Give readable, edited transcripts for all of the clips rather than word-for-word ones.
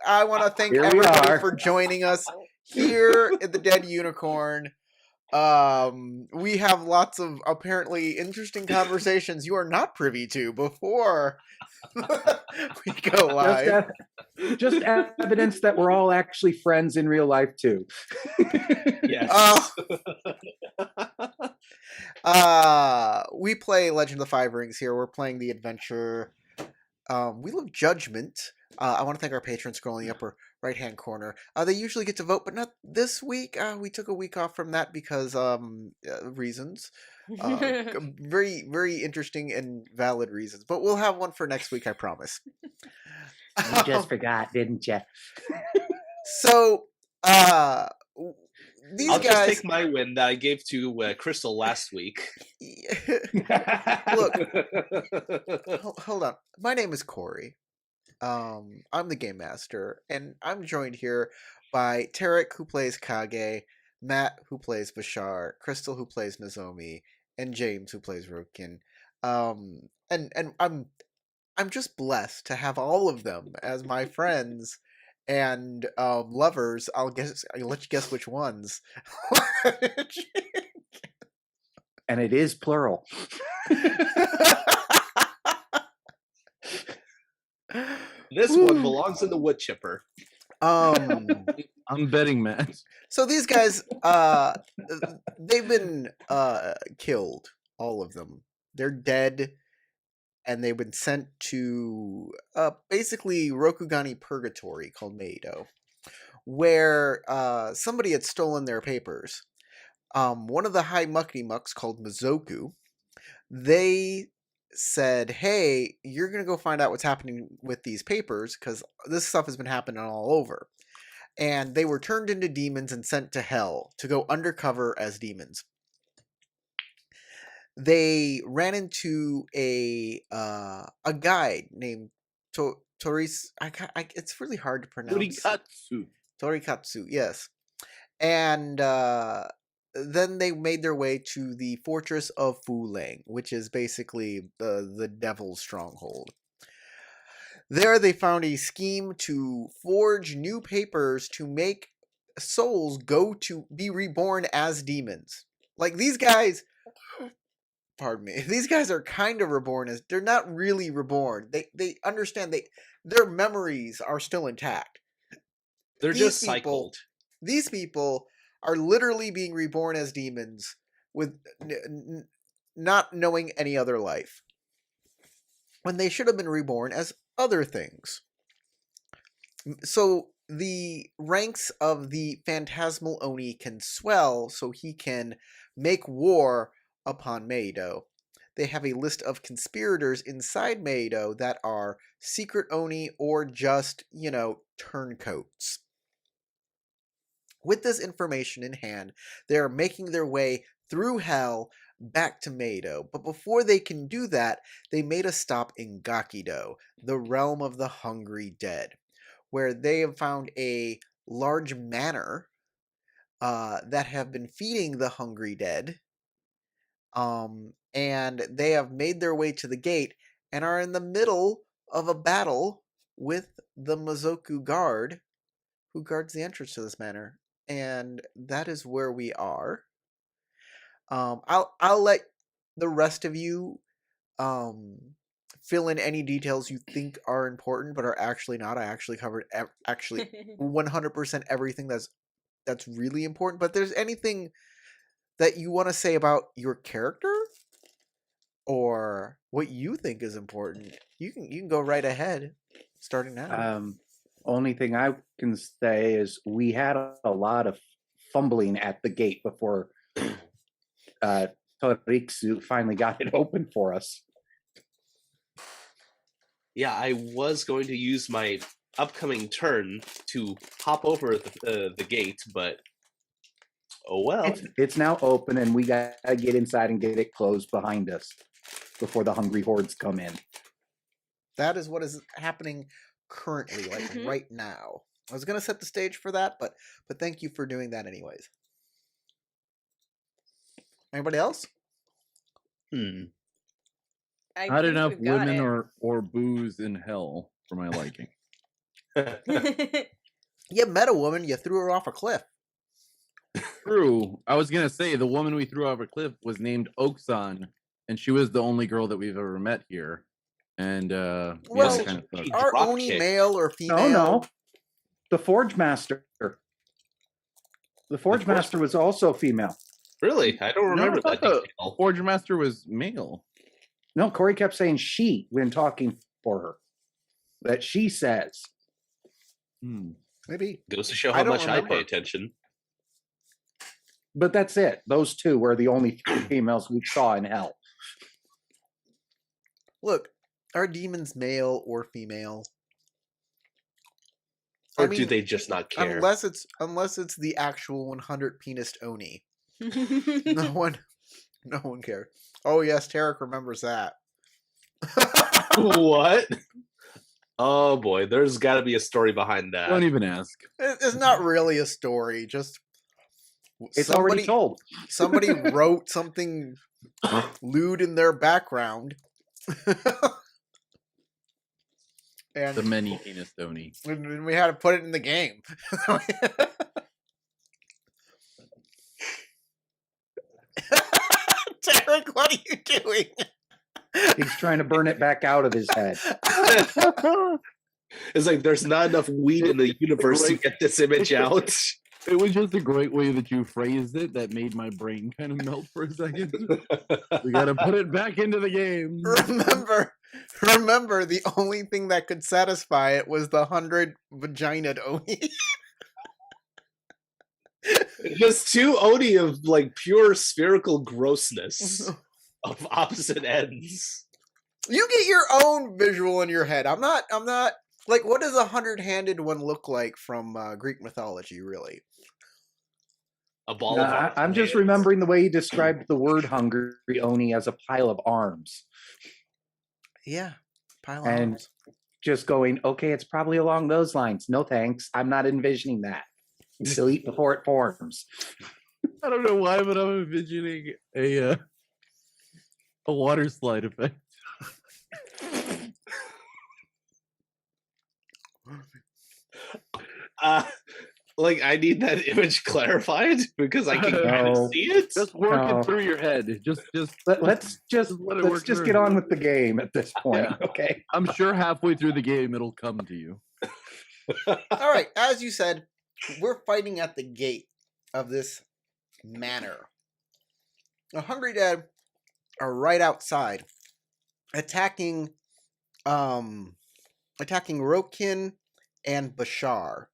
I want to thank Here we everybody are. for joining us here at the Dead Unicorn. We have lots of apparently interesting conversations you are not privy to before we go live. Just evidence that we're all actually friends in real life too. Yes. We play Legend of the Five Rings here. We're playing the adventure. We love Judgment. I want to thank our patrons scrolling upper right-hand corner. They usually get to vote, but not this week. We took a week off from that because reasons. Very, very interesting and valid reasons. But we'll have one for next week, I promise. You just forgot, didn't you? So, these I'll guys... just take my win that I gave to Crystal last week. Look, hold on. My name is Corey. I'm the game master, and I'm joined here by Tarek, who plays Kage, Matt, who plays Bashar, Crystal, who plays Nozomi, and James, who plays Rokin. And I'm just blessed to have all of them as my friends and lovers. I'll let you guess which ones. And it is plural. This one belongs in the wood chipper. I'm betting, Matt. So these guys, they've been killed, all of them. They're dead, and they've been sent to basically Rokugani Purgatory called Meido, where somebody had stolen their papers. One of the high mucky-mucks called Mazoku, they said, hey, you're going to go find out what's happening with these papers, because this stuff has been happening all over. And they were turned into demons and sent to hell to go undercover as demons. They ran into a guide named Toris. It's really hard to pronounce. Torikatsu, yes. And then they made their way to the fortress of Fulang, which is basically the devil's stronghold. There they found a scheme to forge new papers to make souls go to be reborn as demons. Like, these guys, pardon me, these guys are kind of reborn as, they're not really reborn. They understand their memories are still intact. They're just cycled. These people are literally being reborn as demons with not knowing any other life, when they should have been reborn as other things. So the ranks of the phantasmal Oni can swell, so he can make war upon Meido. They have a list of conspirators inside Meido that are secret Oni or just, turncoats. With this information in hand, they are making their way through hell back to Meido. But before they can do that, they made a stop in Gakido, the realm of the hungry dead, where they have found a large manor that have been feeding the hungry dead. And they have made their way to the gate and are in the middle of a battle with the Mazoku Guard, who guards the entrance to this manor. And that is where we are. I'll let the rest of you fill in any details you think are important but are actually not. I actually covered 100% everything that's really important. But there's anything that you want to say about your character or what you think is important, you can go right ahead, starting now. Only thing I can say is we had a lot of fumbling at the gate before Toriksu finally got it open for us. Yeah, I was going to use my upcoming turn to hop over the gate, but oh well. It's now open, and we gotta get inside and get it closed behind us before the hungry hordes come in. That is what is happening currently, right now. I was going to set the stage for that, but thank you for doing that anyways. Anybody else? Not enough women or booze in hell for my liking. You met a woman, you threw her off a cliff. True. I was gonna say the woman we threw off a cliff was named Oksan, and she was the only girl that we've ever met here. And Well, kind of sucked. are Drop Oni kick. male or female? Oh no, the Forge Master. The Forge Master was also female. Really? I don't remember I that thought the detail. Forge Master was male. No, Corey kept saying she when talking for her. That she says. Maybe. Goes to show I how don't much I remember. pay attention. But that's it. Those two were the only three females we saw in hell. Look, are demons male or female? Or do they just not care? Unless it's the actual 100 penis Oni. No one cares. Oh yes, Tarek remembers that. What? Oh boy, there's got to be a story behind that. Don't even ask. It's not really a story. Just It's already told. Somebody wrote something lewd in their background. And The many penis Tony. we had to put it in the game. Tarek, what are you doing? He's trying to burn it back out of his head. It's like there's not enough weed in the universe to get this image out. It was just a great way that you phrased it that made my brain kind of melt for a second. We gotta put it back into the game. Remember, the only thing that could satisfy it was the 100 vagina Oni. Just two Oni of like pure spherical grossness of opposite ends. You get your own visual in your head. I'm not like, what does a 100-handed one look like from Greek mythology, really? A ball of I'm just hands. remembering the way he described the word hungry Oni as a pile of arms. Yeah, pile of And arms. just going, okay, it's probably along those lines. No thanks. I'm not envisioning that. Delete before it forms. I don't know why, but I'm envisioning a water slide effect. Like I need that image clarified because I can kind of No. see it. Just work No. it through your head. Let's just let it work get through. on with the game at this point. Yeah. Okay. I'm sure halfway through the game it'll come to you. All right, as you said, we're fighting at the gate of this manor. The Hungry Dead are right outside, attacking Rokin and Bashar.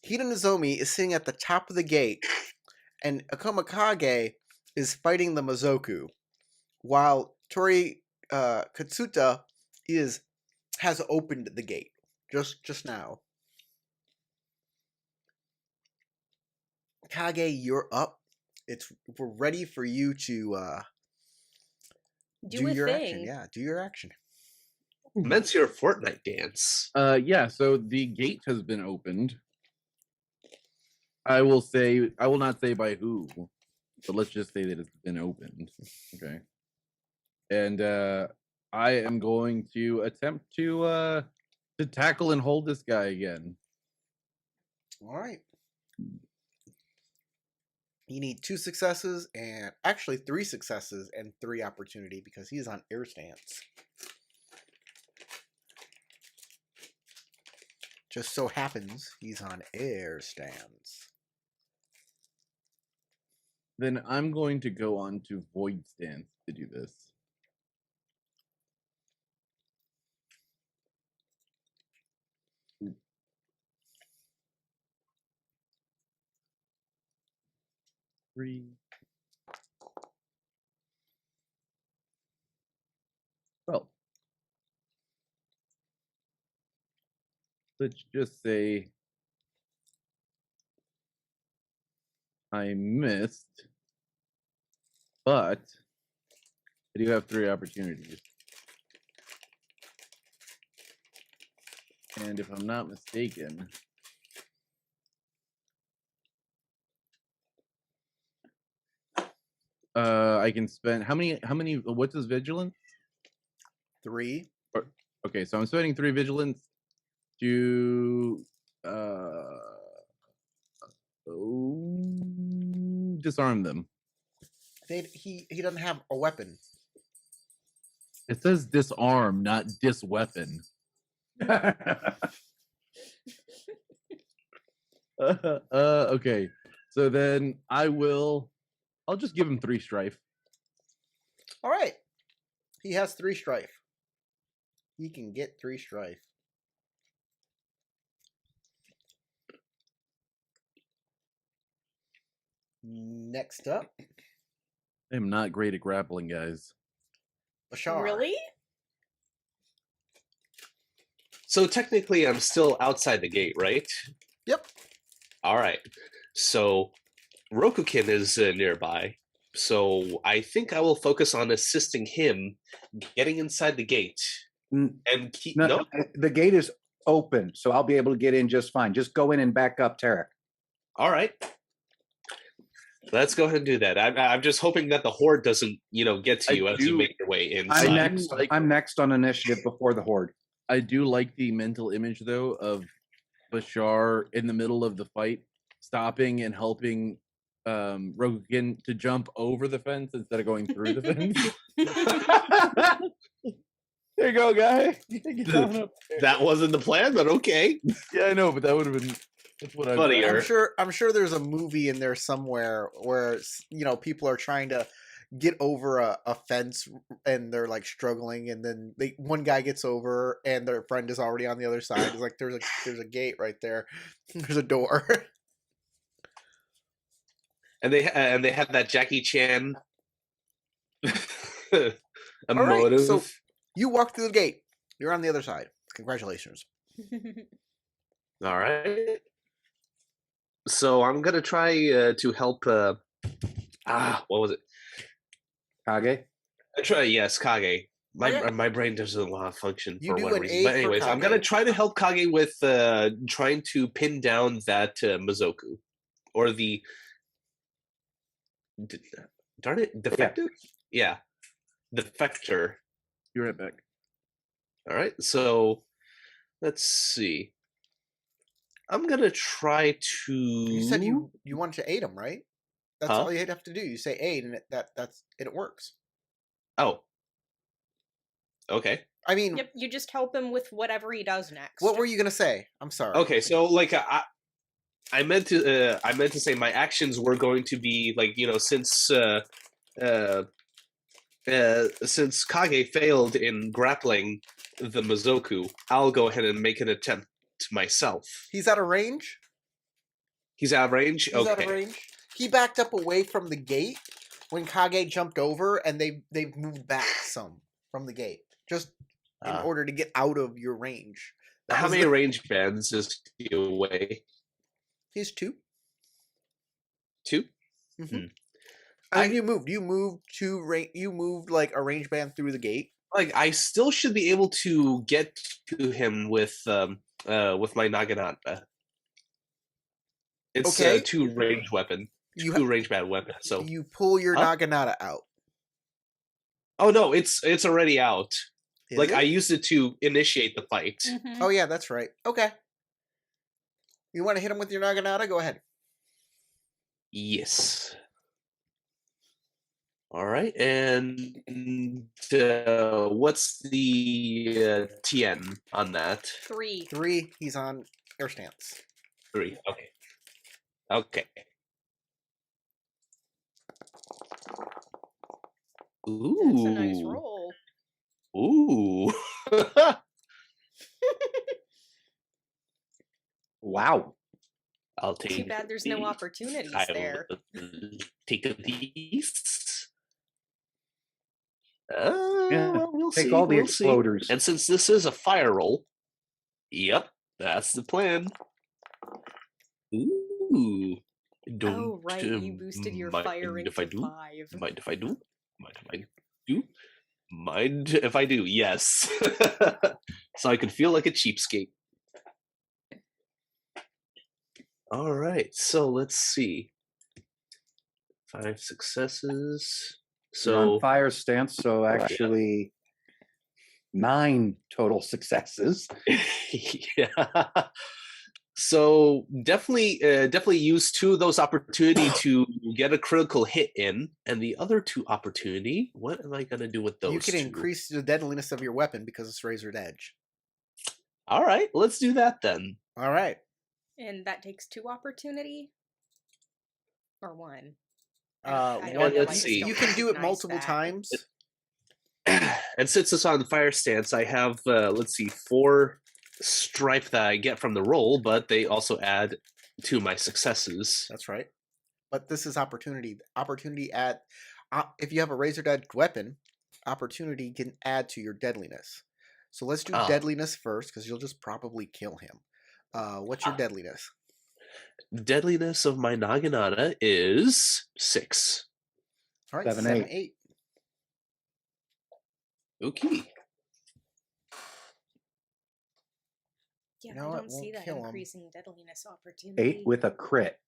Hida Nozomi is sitting at the top of the gate, and Akomakage is fighting the Mazoku, while Tori Katsuta has opened the gate just now. Kage, you're up. We're ready for you to do your action. Yeah, do your action. Commence your Fortnite dance. Yeah, so the gate has been opened. I will not say by who, but let's just say that it's been opened. Okay. And I am going to attempt to tackle and hold this guy again. All right. You need 2 successes, and actually 3 successes and 3 opportunity because he's on air stance. Just so happens he's on air stance. Then I'm going to go on to void stance to do this. Well, let's just say I missed, but I do have 3 opportunities. And if I'm not mistaken, I can spend how many what's his vigilance? 3. Okay, so I'm spending 3 vigilance to disarm them. He doesn't have a weapon. It says disarm, not disweapon. Okay. So then I'll just give him 3 strife. All right. He has 3 strife. He can get 3 strife. Next up, I am not great at grappling, guys. Bashar. Really? So technically, I'm still outside the gate, right? Yep. All right. So Rokukin is nearby. So I think I will focus on assisting him getting inside the gate and keep. No, the gate is open, so I'll be able to get in just fine. Just go in and back up, Tarek. All right. Let's go ahead and do that. I'm just hoping that the horde doesn't, get to you as you make your way inside. I'm next on initiative before the horde. I do like the mental image, though, of Bashar in the middle of the fight, stopping and helping Rokukin to jump over the fence instead of going through the fence. There you go, guy. That wasn't the plan, but okay. Yeah, I know, but that would have been what funnier. I'm sure there's a movie in there somewhere where people are trying to get over a fence and they're like struggling, and then one guy gets over and their friend is already on the other side. It's like there's a gate right there. There's a door. And they have that Jackie Chan emotive. Right, so you walk through the gate. You're on the other side. Congratulations. All right. So I'm gonna try to help. What was it? Kage? Yes, Kage. Okay. My brain doesn't want to function You for do one an reason. A But for anyways, I'm gonna Kage. try to help Kage with trying to pin down that Mazoku, or the darn it, defective. Yeah, defector. Be right back. All right. So let's see. I'm gonna try to. You said you wanted to aid him, right? That's Huh? all you have to do. You say aid, and it works. Oh. Okay. I mean, Yep, you just help him with whatever he does next. what were you gonna say? I'm sorry. Okay. So like I meant to say my actions were going to be like, since Kage failed in grappling the Mazoku, I'll go ahead and make an attempt myself. He's out of range. He's out of range. He's Okay. out of range. He backed up away from the gate when Kage jumped over, and they've moved back some from the gate just in order to get out of your range. How many range bands is he away? He's 2. 2? Mm-hmm. And you moved. You moved like a range band through the gate. Like I still should be able to get to him with my Naginata. It's Okay. a 2 range weapon. 2 range band weapon. So you pull your Naginata out. Oh no, it's already out. Is like it? I used it to initiate the fight. Mhm. Oh yeah, that's right. Okay. You want to hit him with your Naginata? Go ahead. Yes. All right, and what's the TN on that? 3. 3. He's on air stance. 3. Okay. Okay. Ooh. That's a nice roll. Ooh. Wow. I'll take. Too bad there's no opportunities there. Take a piece. Yeah, We'll take see. all the We'll see. exploders. And since this is a fire roll, yep, that's the plan. Ooh. Oh, right, you boosted your fire into 5. Mind if I do? Mind if I do? Yes. So I could feel like a cheapskate. All right, so let's see. 5 successes. You're So on fire stance, so actually 9 total successes. Yeah. So definitely use 2 of those opportunity to get a critical hit in, and the other 2 opportunity. What am I gonna do with those? You can 2? increase the deadliness of your weapon because it's razored edge. All right, let's do that then. All right. And that takes 2 opportunity? Or 1? let's see. You can do it multiple times. And since it's on the fire stance, I have, let's see, 4 strife that I get from the roll, but they also add to my successes. That's right. But this is opportunity. Opportunity add. If you have a razored edge weapon, opportunity can add to your deadliness. So let's do deadliness first, because you'll just probably kill him. What's your deadliness? Deadliness of my Naginata is 6. All right, 7, 7, 8. 8. Okay. Yeah, No, I it don't see won't that kill 'em. increasing deadliness opportunity. 8 with a crit.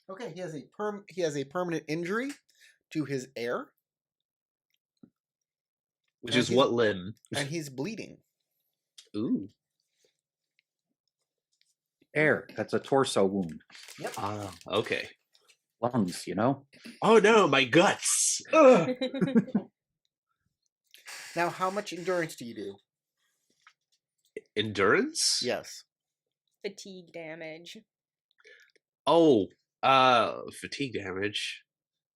Okay, he has a permanent injury to his air, Which is what limb? and he's bleeding. Ooh. Air. That's a torso wound. Yep. Ah, okay. Lungs, you know? Oh no, my guts! Now, how much endurance do you do? Endurance? Yes. Fatigue damage. Oh, fatigue damage.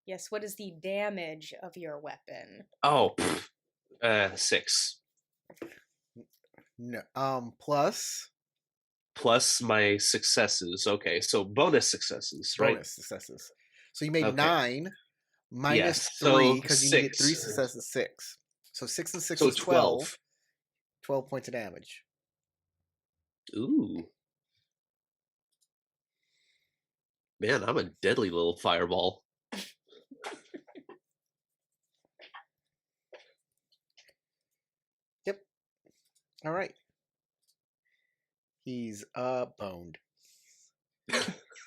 Yes, what is the damage of your weapon? Oh, 6. No. Plus Plus my successes. Okay, so bonus successes, right? bonus successes. So you made Okay. 9 minus Yes, 3 so because you needed 3 6. successes. 6. So 6 and 6 So is 12. 12 points of damage. Ooh. Man, I'm a deadly little fireball. Yep. All right. He's boned.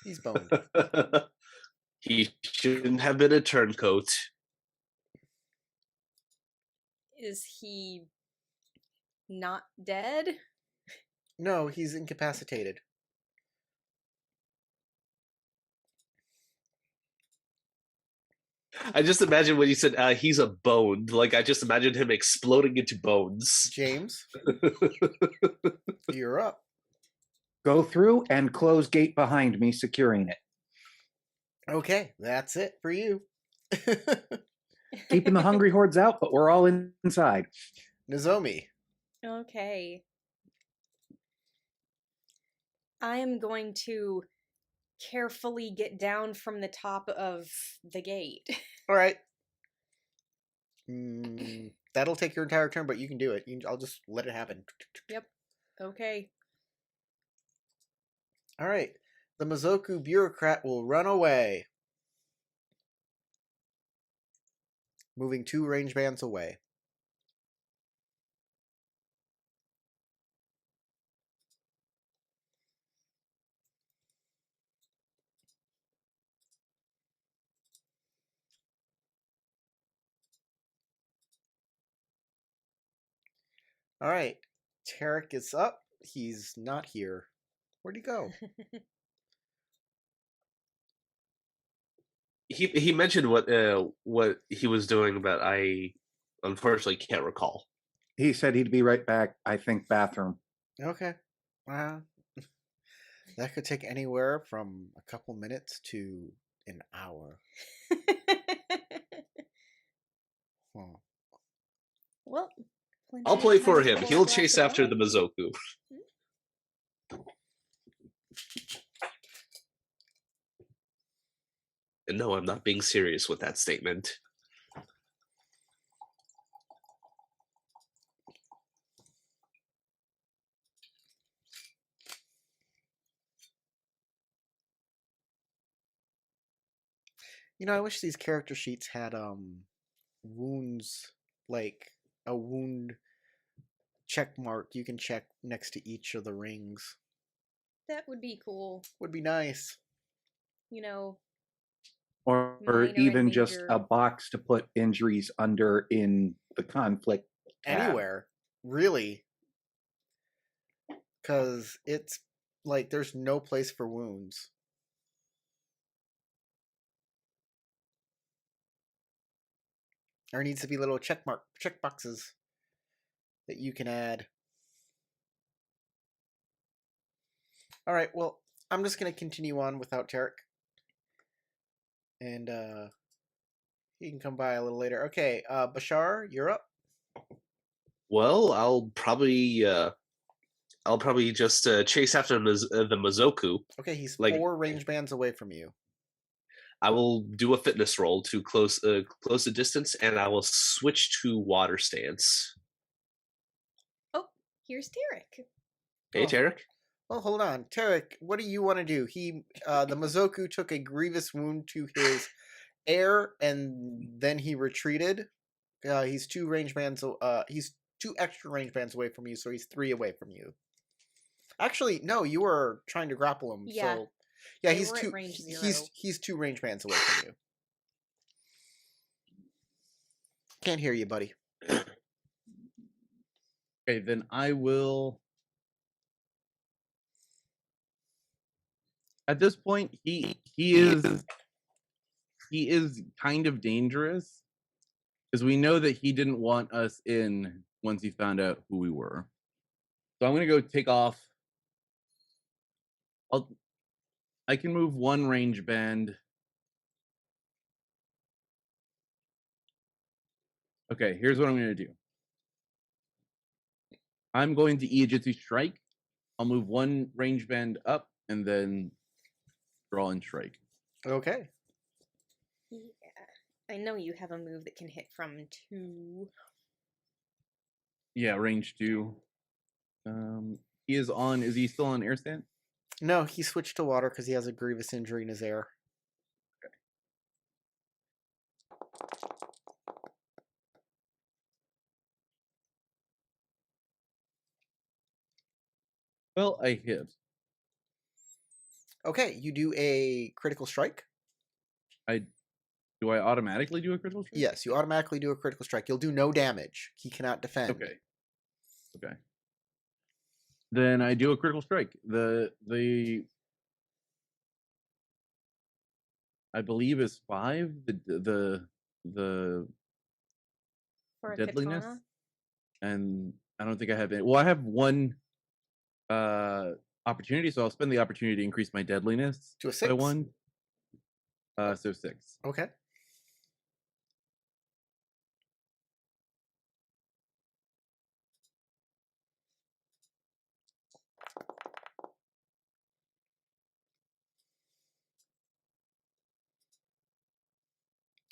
He's boned. He shouldn't have been a turncoat. Is he not dead? No, he's incapacitated. I just imagine when you said he's a bone, like I just imagined him exploding into bones. James, you're up. Go through and close gate behind me, securing it. Okay, that's it for you. Keeping the hungry hordes out, but we're all inside. Nozomi. Okay. I am going to carefully get down from the top of the gate. All right. That'll take your entire turn, but you can do it. I'll just let it happen. Yep. Okay. All right. The Mazoku bureaucrat will run away, moving 2 range bands away. All right. Tarek is up. He's not here. Where'd he go? He mentioned what he was doing, but I unfortunately can't recall. He said he'd be right back. I think bathroom. Okay. That could take anywhere from a couple minutes to an hour. Huh. Well, plenty I'll of play time for to him. pour a He'll glass chase of after the wine. Mazoku. And no, I'm not being serious with that statement. I wish these character sheets had wounds, like a wound check mark you can check next to each of the rings. That would be cool. Would be nice. Or Minor even and just major. a box to put injuries under in the conflict tab. Anywhere, really. Because it's like there's no place for wounds. There needs to be little check boxes that you can add. All right, well, I'm just going to continue on without Tarek. And he can come by a little later. Okay, Bashar, you're up. Well, I'll probably just chase after the Mazoku. Okay, he's Like- 4 range bands away from you. I will do a fitness roll to close the distance, and I will switch to water stance. Oh, here's Tarek. Hey, Oh. Tarek. Well, hold on. Tarek, what do you want to do? The Mazoku took a grievous wound to his air, and then he retreated. He's 2 range bands. He's 2 extra range bands away from you, so he's 3 away from you. Actually, no, you were trying to grapple him. Yeah. So, yeah, They he's were at 2. range 0. He's 2 range bands away from you. Can't hear you, buddy. Okay, then I will. At this point, he is kind of dangerous because we know that he didn't want us in once he found out who we were. So I'm gonna go take off. I can move 1 range band. Okay, here's what I'm gonna do. I'm going to Iijitsu Strike. I'll move 1 range band up and then draw and strike. Okay. Yeah. I know you have a move that can hit from 2. Yeah, range 2. He is on. Is he still on air stand? No, he switched to water because he has a grievous injury in his air. Well, I hit. Okay, you do a critical strike. Do I automatically do a critical strike? Yes, you automatically do a critical strike. You'll do no damage. He cannot defend. Okay. Then I do a critical strike. The I believe is 5. The For a deadliness, katana? and I don't think I have any. Well, I have 1 opportunity, so I'll spend the opportunity to increase my deadliness To a by 6? 1. So 6. Okay.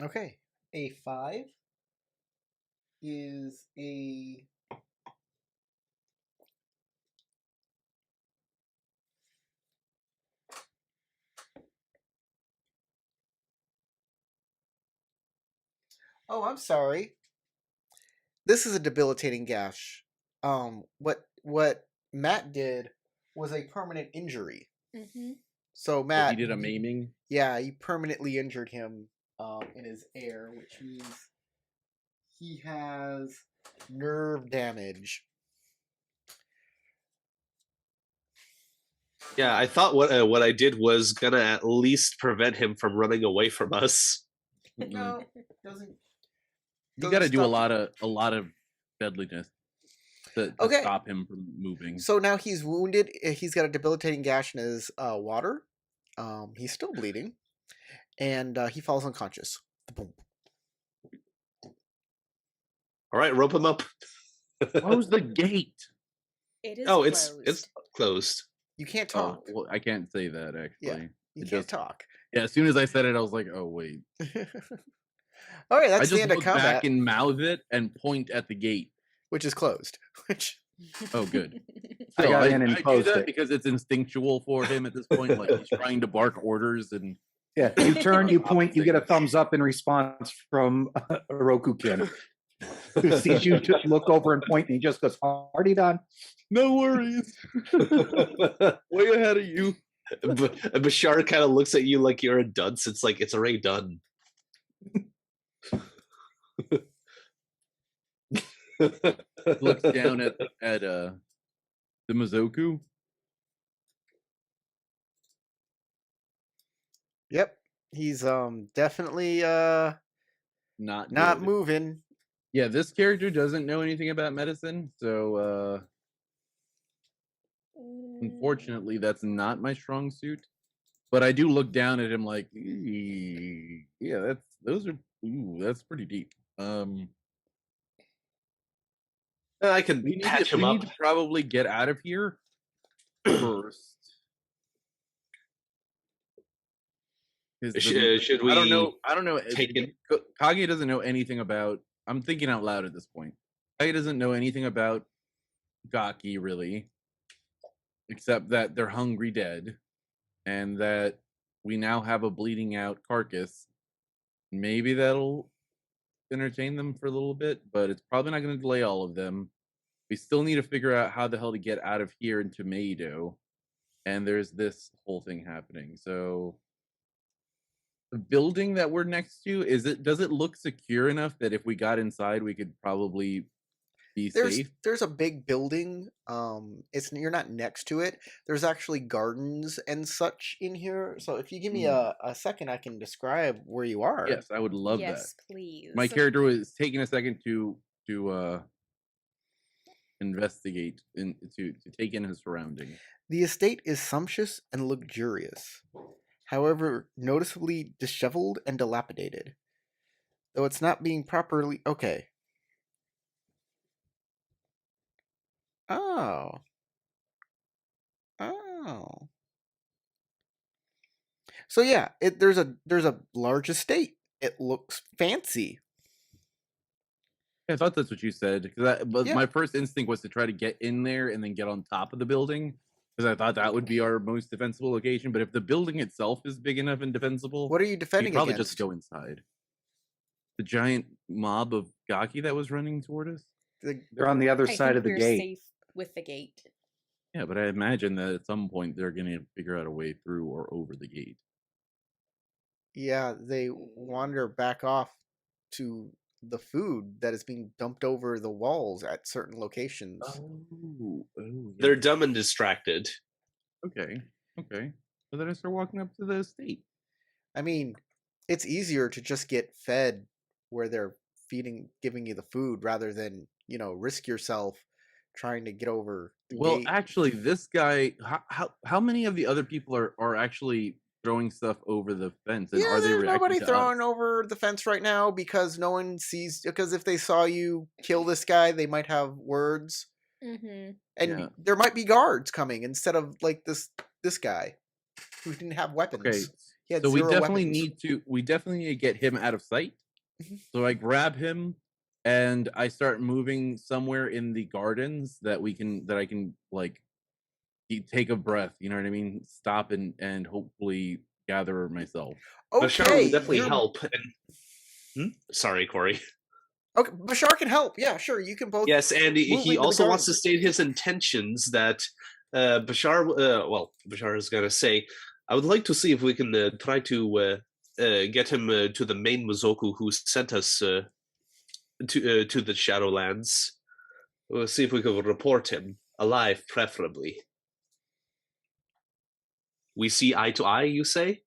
Okay. A 5 is a... Oh, I'm sorry. This is a debilitating gash. What Matt did was a permanent injury. Mm-hmm. So So Matt, he did a maiming. yeah, he permanently injured him in his air, which means he has nerve damage. Yeah, I thought what I did was gonna at least prevent him from running away from us. No, doesn't. You doesn't got to do a stop- lot of deadliness to Okay. stop him from moving. So now he's wounded. He's got a debilitating gash in his water. He's still bleeding, and he falls unconscious. Boom. All right, rope him up. Close the gate. It is Oh, closed. it's closed. You can't Oh, talk. well, I can't say that actually. You it can't just- talk. Yeah, as soon as I said it, I was like, "Oh wait!" All right, I that's the just end of look combat, back and mouth it and point at the gate. which is closed. Which Oh, good. I So got in and do closed that it. because it's instinctual for him at this point. Like he's trying to bark orders, and Yeah, you turn, you point, you get a thumbs up in response from Roku-kin, who sees you look over and point, and he just goes, "Already done." No worries. Way ahead of you. Bashar kind of looks at you like you're a dunce. It's like it's already done. Looks down at the Mazoku. Yep, he's definitely Not not good. moving. Yeah, this character doesn't know anything about medicine, so unfortunately that's not my strong suit. But I do look down at him like, yeah, that's pretty deep. I can We patch him up. need to probably get out of here first. Should we? I don't know. Take it? Kage doesn't know anything about. I'm thinking out loud at this point. Kage doesn't know anything about Gaki really, except that they're hungry dead, and that we now have a bleeding out carcass. Maybe that'll entertain them for a little bit, but it's probably not going to delay all of them. We still need to figure out how the hell to get out of here into Meido, and there's this whole thing happening. So the building that we're next to, does it look secure enough that if we got inside we could probably be safe? There's a big building. You're not next to it. There's actually gardens and such in here. So if you give me a second, I can describe where you are. Yes, I would love that. Yes, please. My character was taking a second to investigate and to take in his surroundings. The estate is sumptuous and luxurious, however noticeably disheveled and dilapidated. Though it's not being properly... Okay. Oh. So yeah, there's a large estate. It looks fancy. I thought that's what you said, but Yeah. my first instinct was to try to get in there and then get on top of the building, because I thought that would be our most defensible location. But if the building itself is big enough and defensible, What are you defending probably against? just go inside. The giant mob of Gaki that was running toward us. They're on the other side of the gate. Safe with the gate. Yeah, but I imagine that at some point they're going to figure out a way through or over the gate. Yeah, they wander back off to the food that is being dumped over the walls at certain locations. Oh, yeah. They're dumb and distracted. Okay. So then I start walking up to the estate. I mean, it's easier to just get fed where they're giving you the food rather than, risk yourself trying to get over the gate. Actually, this guy, how many of the other people are actually throwing stuff over the fence? And Yeah, are they there's reacting nobody to throwing us? over the fence right now because no one sees. Because if they saw you kill this guy, they might have words, Mm-hmm. and Yeah. there might be guards coming instead of like this guy who didn't have weapons. Okay, He had so we zero definitely weapons. need to get him out of sight. Mhm. So I grab him and I start moving somewhere in the gardens that I can like take a breath. You know what I mean? Stop and hopefully gather myself. Bashar Okay, will definitely help. Sorry, Corey. Okay, Bashar can help. Yeah, sure. You can both. Yes, and move he into the also wants to gardens. state his intentions that Bashar. Bashar is going to say, "I would like to see if we can try to get him to the main Mazoku who sent us to the Shadowlands. We'll see if we can report him alive, preferably. We see eye to eye, you say?"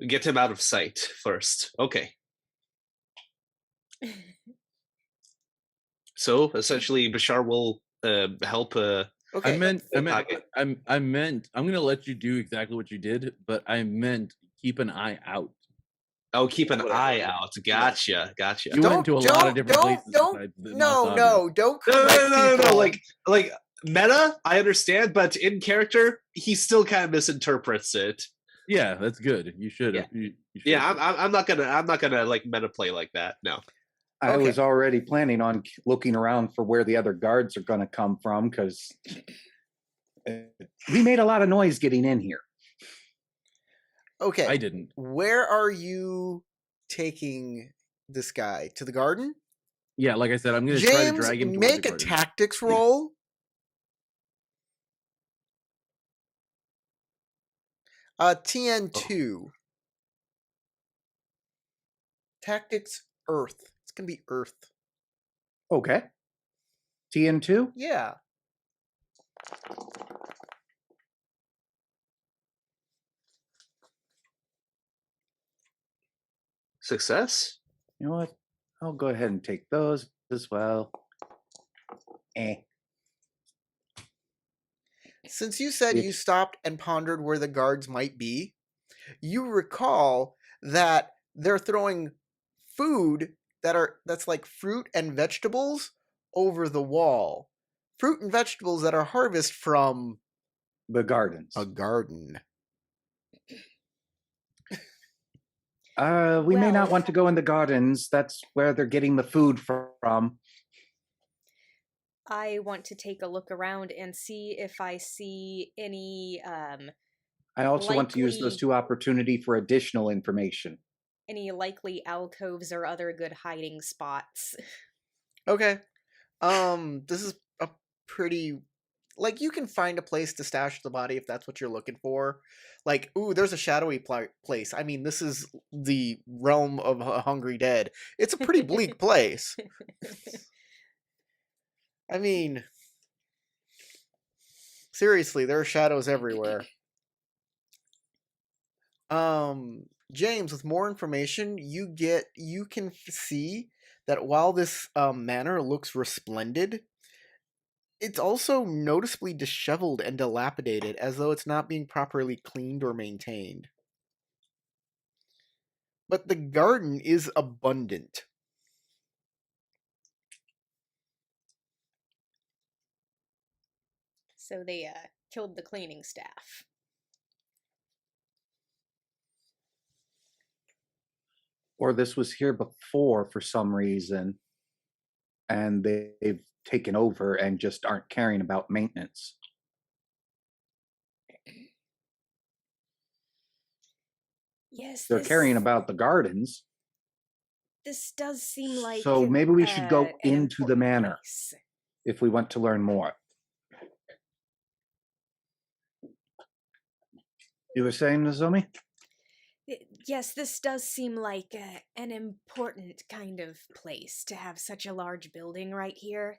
Get him out of sight first. Okay. So essentially, Bashar will help. Okay. I'm gonna let you do exactly what you did, but I meant keep an eye out. Oh, keep an Whatever. eye out. Gotcha. You went to a lot of different places. Don't No. Like meta, I understand, but in character, he still kind of misinterprets it. Yeah, that's good. You should. Yeah, I'm not gonna like meta play like that. No. I was already planning on looking around for where the other guards are going to come from, because We made a lot of noise getting in here. Okay. I didn't. Where are you taking this guy? To the garden? Yeah, like I said, I'm going to try to James, drag him towards make the a garden. tactics roll. TN2. Tactics Earth. It's gonna be Earth. Okay. TN2? Yeah. Success? You know what? I'll go ahead and take those as well. Since you said you stopped and pondered where the guards might be, you recall that they're throwing food that's like fruit and vegetables over the wall. Fruit and vegetables that are harvested from the gardens. a garden. We may not want to go in the gardens. That's where they're getting the food from. I want to take a look around and see if I see any I also want to use those two opportunities for additional information. Any likely alcoves or other good hiding spots. Okay. This is a pretty, like, you can find a place to stash the body if that's what you're looking for. Like, ooh, there's a shadowy place. I mean, this is the realm of a hungry dead. It's a pretty bleak place. I mean, seriously, there are shadows everywhere. James, with more information, you can see that while this manor looks resplendent, it's also noticeably disheveled and dilapidated, as though it's not being properly cleaned or maintained. But the garden is abundant. So they killed the cleaning staff. Or this was here before for some reason, and they've taken over and just aren't caring about maintenance. Yes, they're caring about the gardens. This does seem like so maybe we should go into the manor place. If we want to learn more. You were saying, Nozomi? Yes, this does seem like an important kind of place to have such a large building right here.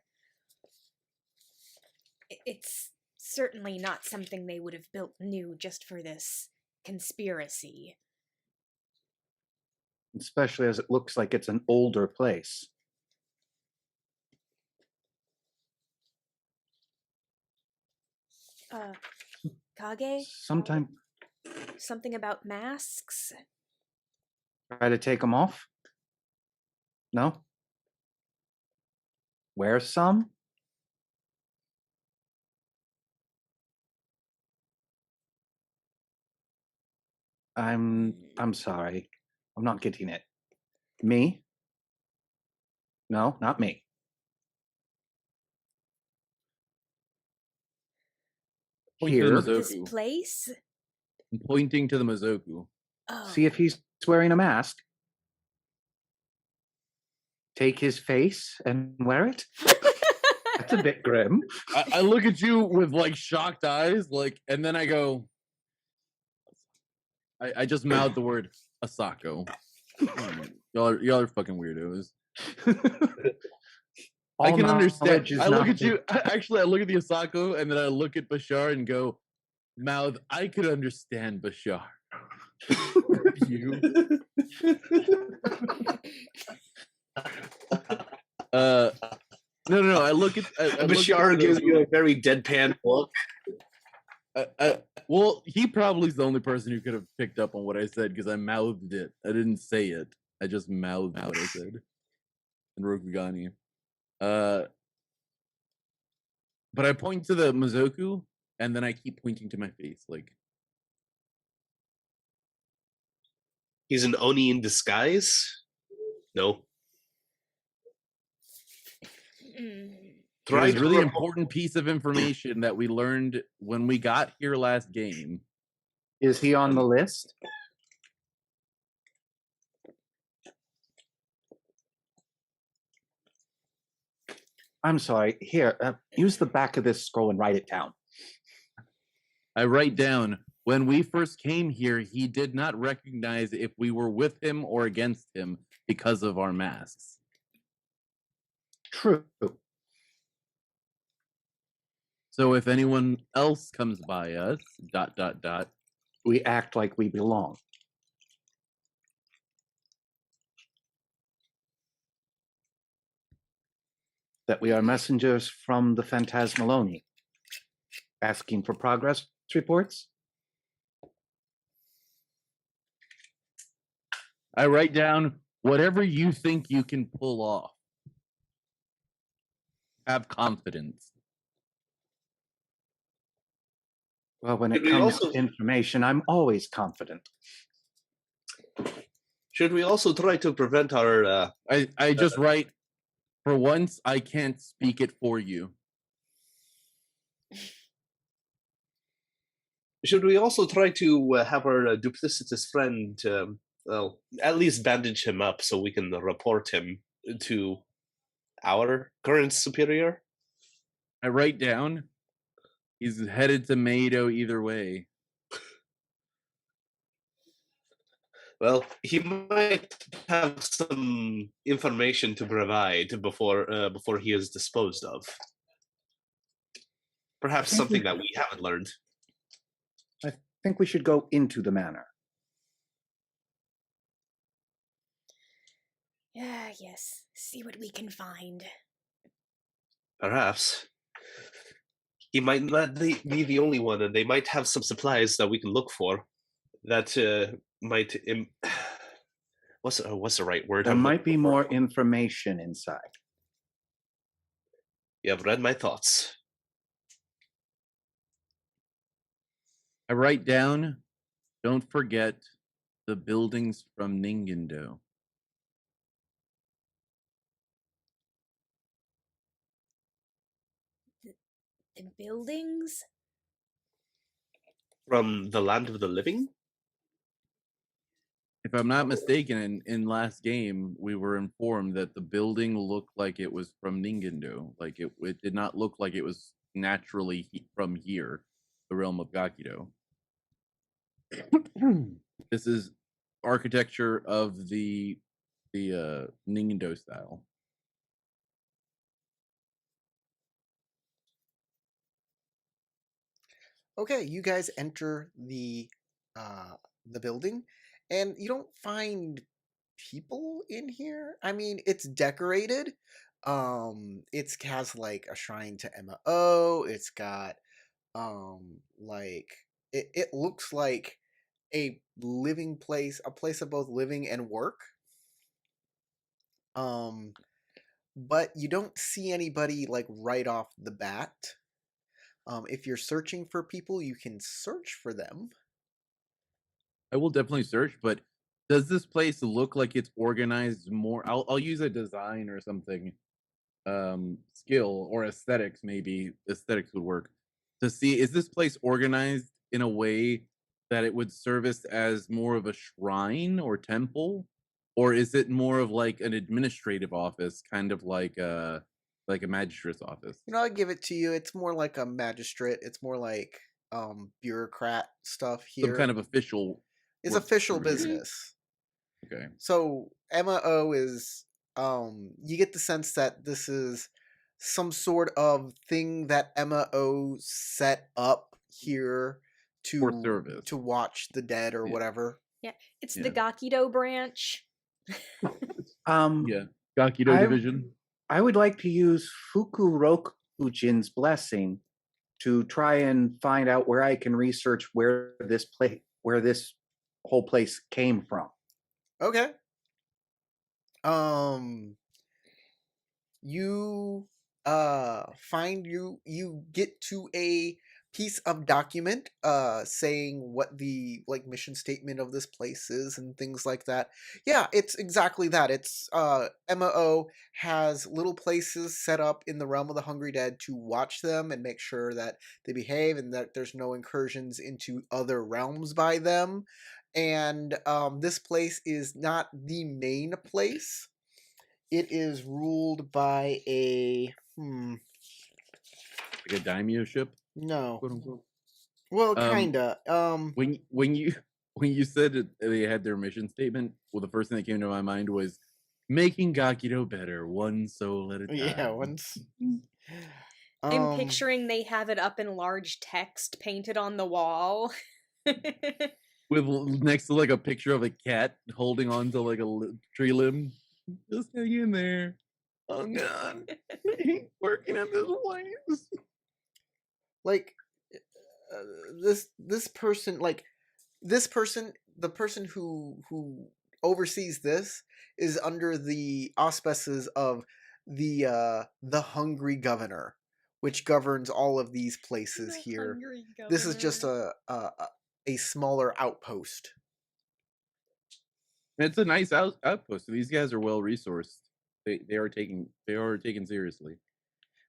It's certainly not something they would have built new just for this conspiracy. Especially as it looks like it's an older place. Kage? Something about masks? Try to take them off? No? Wear some? I'm sorry. I'm not getting it. Me? No, not me. Here. This place? I'm pointing to the Mazoku. Oh. See if he's wearing a mask. Take his face and wear it. That's a bit grim. I look at you with like shocked eyes, like, and then I go. I just mouthed the word Asako. Y'all are fucking weirdos. I can understand. I look at you. Actually, I look at the Asako, and then I look at Bashar and go, mouth. I could understand Bashar. You. No. I look at Bashar gives you a very deadpan look. Well, he probably is the only person who could have picked up on what I said because I mouthed it. I didn't say it. I just mouthed what I said. And Rokugani. But I point to the Mazoku, and then I keep pointing to my face, like. He's an Oni in disguise? No. There's a really important piece of information that we learned when we got here last game. Is he on the list? I'm sorry. Here, use the back of this scroll and write it down. I write down, when we first came here, he did not recognize if we were with him or against him because of our masks. True. So if anyone else comes by us, ... We act like we belong. That we are messengers from the Phantasmaloni, asking for progress reports. I write down, whatever you think you can pull off. Have confidence. Well, when it comes to information, I'm always confident. Should we also try to prevent our... I just write, for once, I can't speak it for you. Should we also try to have our duplicitous friend, well, at least bandage him up so we can report him to our current superior? I write down, he's headed to Mado either way. Well, he might have some information to provide before he is disposed of. Perhaps something that we haven't learned. I think we should go into the manor. Yes. See what we can find. Perhaps. He might not be the only one, and they might have some supplies that we can look for. That might... what's the right word? There might be more information inside. You have read my thoughts. I write down, don't forget the buildings from Ningendo. The buildings? From the land of the living? If I'm not mistaken, in last game, we were informed that the building looked like it was from Ningendo. Like it did not look like it was naturally from here, the realm of Gakido. This is architecture of the Ningendo style. Okay, you guys enter the building, and you don't find people in here. I mean, it's decorated. It has like a shrine to Emma O. It's got like it looks like a living place, a place of both living and work. But you don't see anybody like right off the bat. If you're searching for people, you can search for them. I will definitely search, but does this place look like it's organized more? I'll use a design or something, skill or aesthetics, maybe aesthetics would work, to see, is this place organized in a way that it would service as more of a shrine or temple, or is it more of like an administrative office, kind of like a magistrate's office? I'll give it to you. It's more like a magistrate. It's more like bureaucrat stuff here. Some kind of official. It's official business. Okay. So Emma O is you get the sense that this is some sort of thing that Emma O set up here to watch the dead or whatever. Yeah, it's the Gakido branch. Yeah, Gakido division. I would like to use Fukurokujin's blessing to try and find out where I can research where this whole place came from. Okay. You find you get to a piece of document saying what the like mission statement of this place is and things like that. Yeah, it's exactly that. It's MO has little places set up in the realm of the Hungry Dead to watch them and make sure that they behave and that there's no incursions into other realms by them. And this place is not the main place. It is ruled by a Like a daimyo ship, no. quote unquote. Well, kinda. When you said it, they had their mission statement, well, the first thing that came to my mind was making Gakido better, one soul at a time. Yeah, once. I'm picturing they have it up in large text painted on the wall. With next to like a picture of a cat holding on to like a tree limb. Just hang in there. Oh God, working at this place. Like this person, the person who oversees this is under the auspices of the Hungry Governor, which governs all of these places here. This is just a smaller outpost. It's a nice outpost. So these guys are well resourced. They are taken seriously.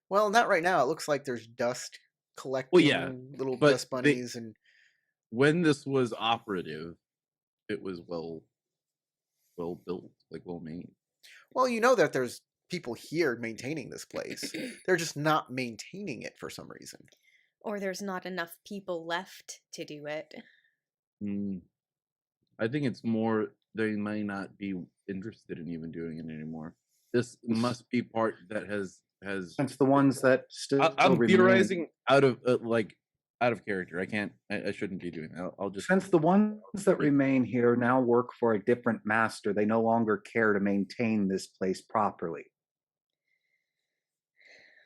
Well, not right now. It looks like there's dust collecting, little dust bunnies, and when this was operative, it was well built, like well made. Well, you know that there's people here maintaining this place. They're just not maintaining it for some reason. Or there's not enough people left to do it. I think it's more they may not be interested in even doing it anymore. This must be part that has. It's the ones that still. I'm theorizing out of character. I shouldn't be doing that. I'll just. Since the ones that remain here now work for a different master, they no longer care to maintain this place properly.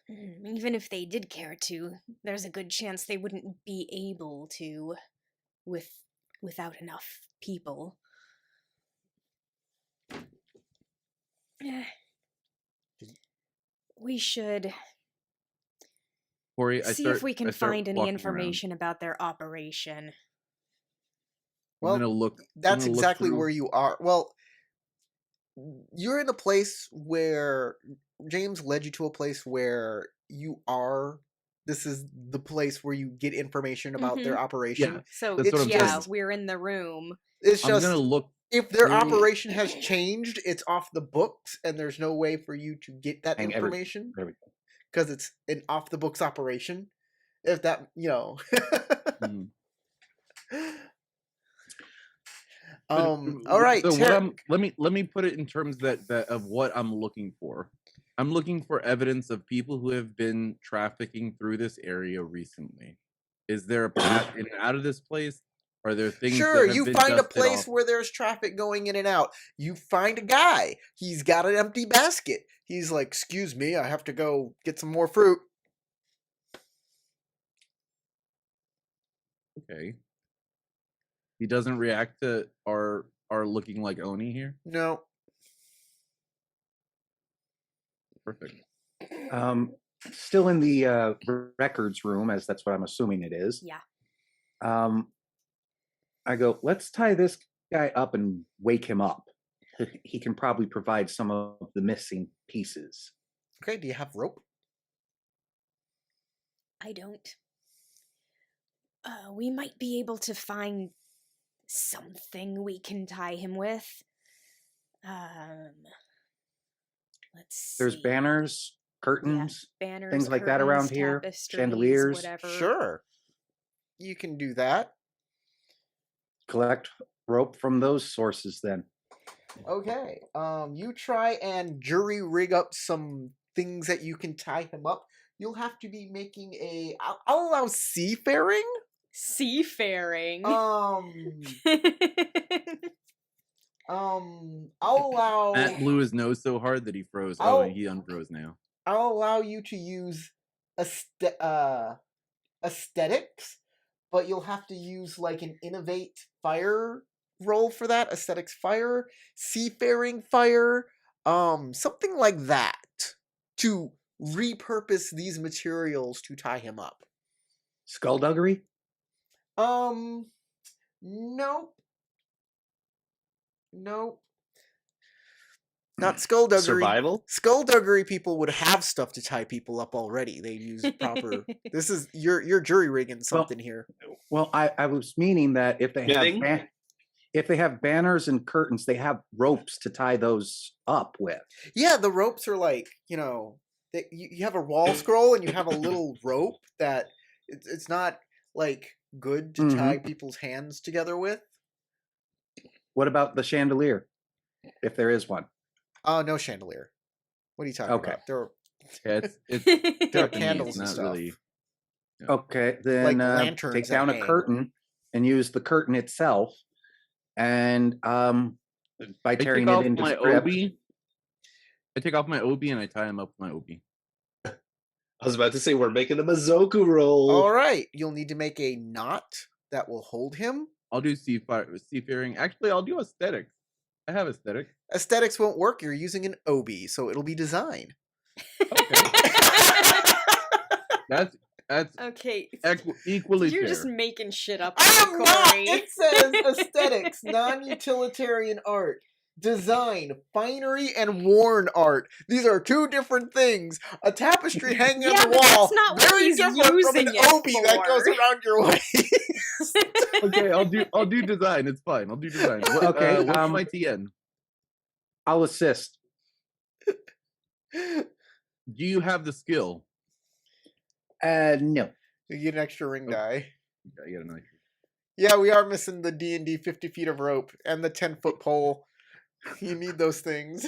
Even if they did care to, there's a good chance they wouldn't be able to without enough people. We should see if we can find any information about their operation. Well, I'm gonna look. That's exactly where you are. Well, you're in a place where James led you to a place where you are. This is the place where you get information about their operation. Yeah, so it's we're in the room. It's just I'm gonna look. If their operation has changed, it's off the books, and there's no way for you to get that information because it's an off the books operation. If that, all right. So let me put it in terms that of what I'm looking for. I'm looking for evidence of people who have been trafficking through this area recently. Is there a path in and out of this place? Are there things? Sure, you find a place where there's traffic going in and out. You find a guy. He's got an empty basket. He's like, "Excuse me, I have to go get some more fruit." Okay. He doesn't react to our looking like Oni here? No. Perfect. Still in the records room, as that's what I'm assuming it is. Yeah. I go, let's tie this guy up and wake him up. He can probably provide some of the missing pieces. Okay, do you have rope? I don't. We might be able to find something we can tie him with. Let's see. There's banners, curtains, banners, things like that around here, chandeliers. Whatever. Sure. You can do that. Collect rope from those sources then. Okay. You try and jury rig up some things that you can tie him up. You'll have to be making I'll allow seafaring. Seafaring. I'll allow. Matt blew his nose so hard that he froze. And he unfroze now. I'll allow you to use aesthetics, but you'll have to use like an innovate fire roll for that. Aesthetics fire, seafaring fire, something like that to repurpose these materials to tie him up. Skullduggery? Nope. Nope. Not skullduggery. Survival? Skullduggery people would have stuff to tie people up already. They use proper. This is you're jury rigging something here. Well, I was meaning that if they have banners and curtains, they have ropes to tie those up with. Yeah, the ropes are like you have a wall scroll and you have a little rope that it's not like good to tie people's hands together with. What about the chandelier, if there is one? Oh, no chandelier. What are you talking about? There are candles and stuff. Really. Yeah. Okay, then like take down a curtain and use the curtain itself, and by tearing it into strips. I take off my obi and I tie him up with my obi. I was about to say we're making a Mazoku roll. All right, you'll need to make a knot that will hold him. I'll do seafaring. Actually, I'll do aesthetics. I have aesthetics. Aesthetics won't work. You're using an obi, so it'll be design. Okay. that's okay. Equally You're fair. just making shit up. I am not. Corey. It says aesthetics, non-utilitarian art, design, finery, and worn art. These are two different things. A tapestry hanging on the wall, that's not what very he's different from using an it obi that goes for. around your waist. Okay, I'll do design. It's fine. I'll do design. Okay, what's my TN? I'll assist. Do you have the skill? No. You get an extra ring die. I get a nice. Yeah, we are missing the D&D 50 feet of rope and the 10-foot pole. You need those things.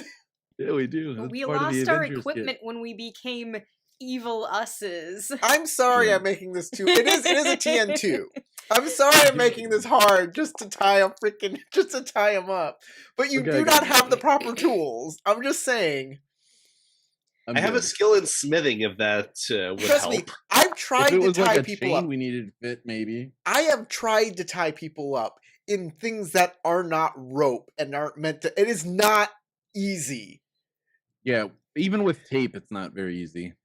Yeah, we do. That's We part of the lost our Avengers equipment kit. when we became evil usses. I'm sorry Yeah. I'm making this too. It is a TN2. I'm sorry I'm making this hard just to tie him up. But you do not have the proper tools. I'm just saying. I have a skill in smithing if that would Trust help. me, I've tried If it to was tie like a people chain up. we needed to fit, maybe. I have tried to tie people up in things that are not rope and aren't meant to. It is not easy. Yeah, even with tape, it's not very easy.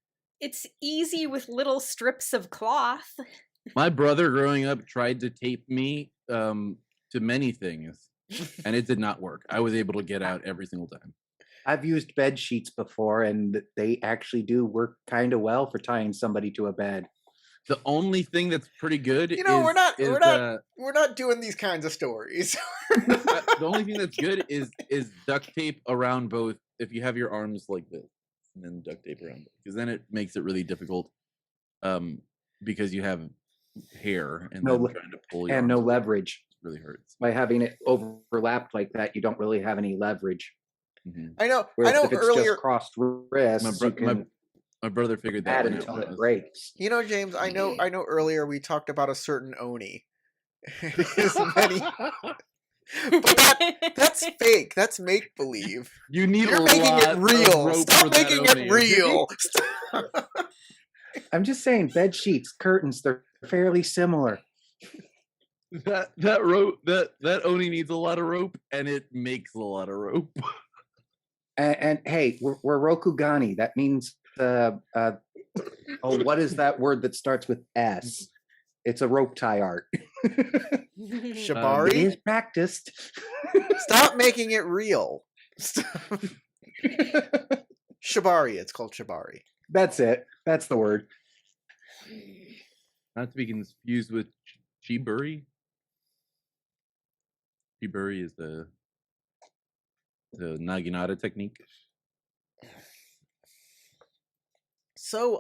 It's easy with little strips of cloth. My brother growing up tried to tape me to many things, and it did not work. I was able to get out every single time. I've used bed sheets before, and they actually do work kind of well for tying somebody to a bed. The only thing that's pretty good You know, is we're not doing these kinds of stories. the only thing that's good is duct tape around both. If you have your arms like this, and then duct tape around it, because then it makes it really difficult. Because you have hair and then trying to pull your and no arms away, leverage. it really hurts. By having it overlapped like that, you don't really have any leverage. Mm-hmm. I know. Whereas I know. if it's Earlier, just crossed wrists, you can my brother figured that add one until out. it breaks. you know, James. I know. Earlier we talked about a certain Oni. His many, but that's fake. That's make believe. You need You're making it real. Stop making it real. I'm just saying, bed sheets, curtains, they're fairly similar. That rope that Oni needs a lot of rope, and it makes a lot of rope. And hey, we're Rokugani. That means what is that word that starts with S? It's a rope tie art. Shibari It is practiced. Stop making it real. Shibari. It's called Shibari. That's it. That's the word. Not to be confused with Chiburi. Chiburi is the Naginata technique. So,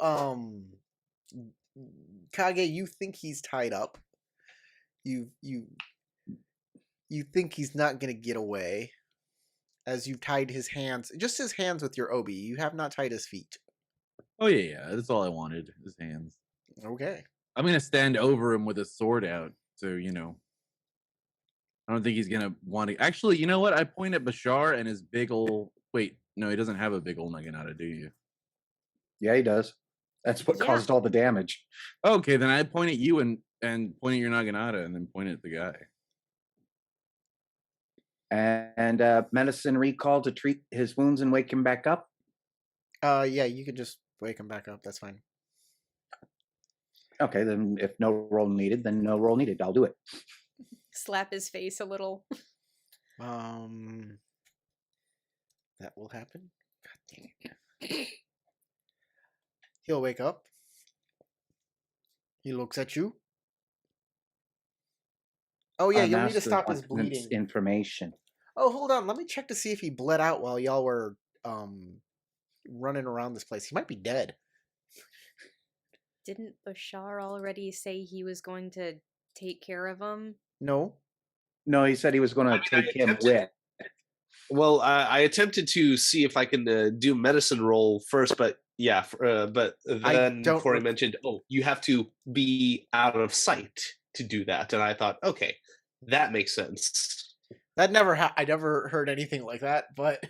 Kage, you think he's tied up. You think he's not gonna get away, as you tied his hands, just his hands with your obi. You have not tied his feet. Oh yeah, that's all I wanted. His hands. Okay. I'm gonna stand over him with a sword out, so I don't think he's gonna want to. Actually, you know what? I point at Bashar and his big ol'. Wait, no, he doesn't have a big ol' Naginata, do you? Yeah, he does. That's what caused all the damage. Okay, then I point at you and point at your Naginata, and then point at the guy. And medicine recall to treat his wounds and wake him back up. Yeah, you could just wake him back up. That's fine. Okay, then if no roll needed, then no roll needed. I'll do it. Slap his face a little. That will happen. God dang it. He'll wake up. He looks at you. Oh yeah, you'll need to stop his bleeding. Information. Oh, hold on. Let me check to see if he bled out while y'all were running around this place. He might be dead. Didn't Bashar already say he was going to take care of him? No. No, he said he was going to take him with. Well, I attempted to see if I can do medicine roll first, but yeah, but then Corey mentioned, "Oh, you have to be out of sight to do that," and I thought, okay, that makes sense. That never I never heard anything like that, but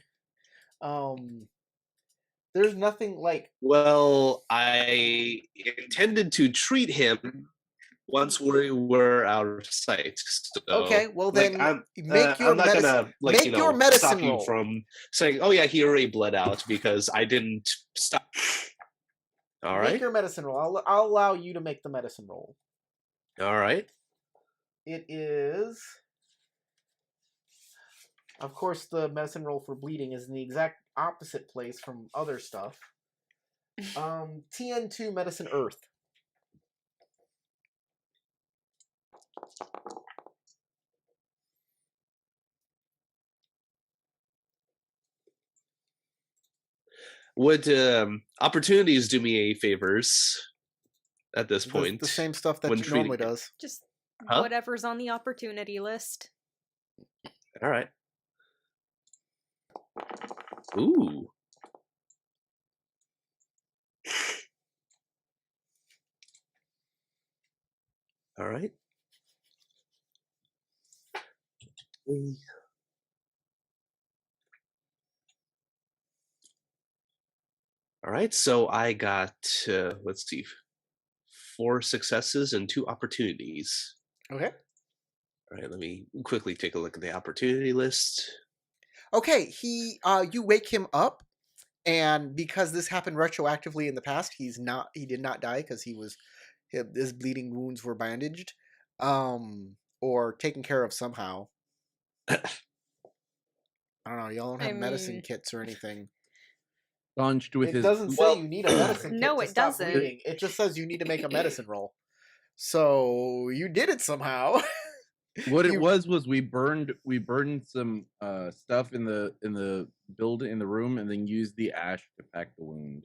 there's nothing like. Well, I intended to treat him once we were out of sight. So, okay, well then make your I'm not gonna your medicine stop you roll from saying, "Oh yeah, he already bled out," because I didn't stop. All right. Make your medicine roll. I'll allow you to make the medicine roll. All right. It is, of course, the medicine roll for bleeding is in the exact opposite place from other stuff. TN2 medicine earth. Would opportunities do me a favors at this point? The same stuff that you normally does. Just whatever's on the opportunity list. All right. Ooh. All right. All right, so I got, let's see, 4 successes and 2 opportunities. Okay. All right, let me quickly take a look at the opportunity list. Okay, you wake him up, and because this happened retroactively in the past, he did not die because his bleeding wounds were bandaged, or taken care of somehow. I don't know. Y'all don't have medicine kits or anything. It doesn't say you need a medicine kit no, to it stop doesn't. bleeding. It just says you need to make a medicine roll. So you did it somehow. What it was we burned some stuff in the building in the room and then used the ash to pack the wound.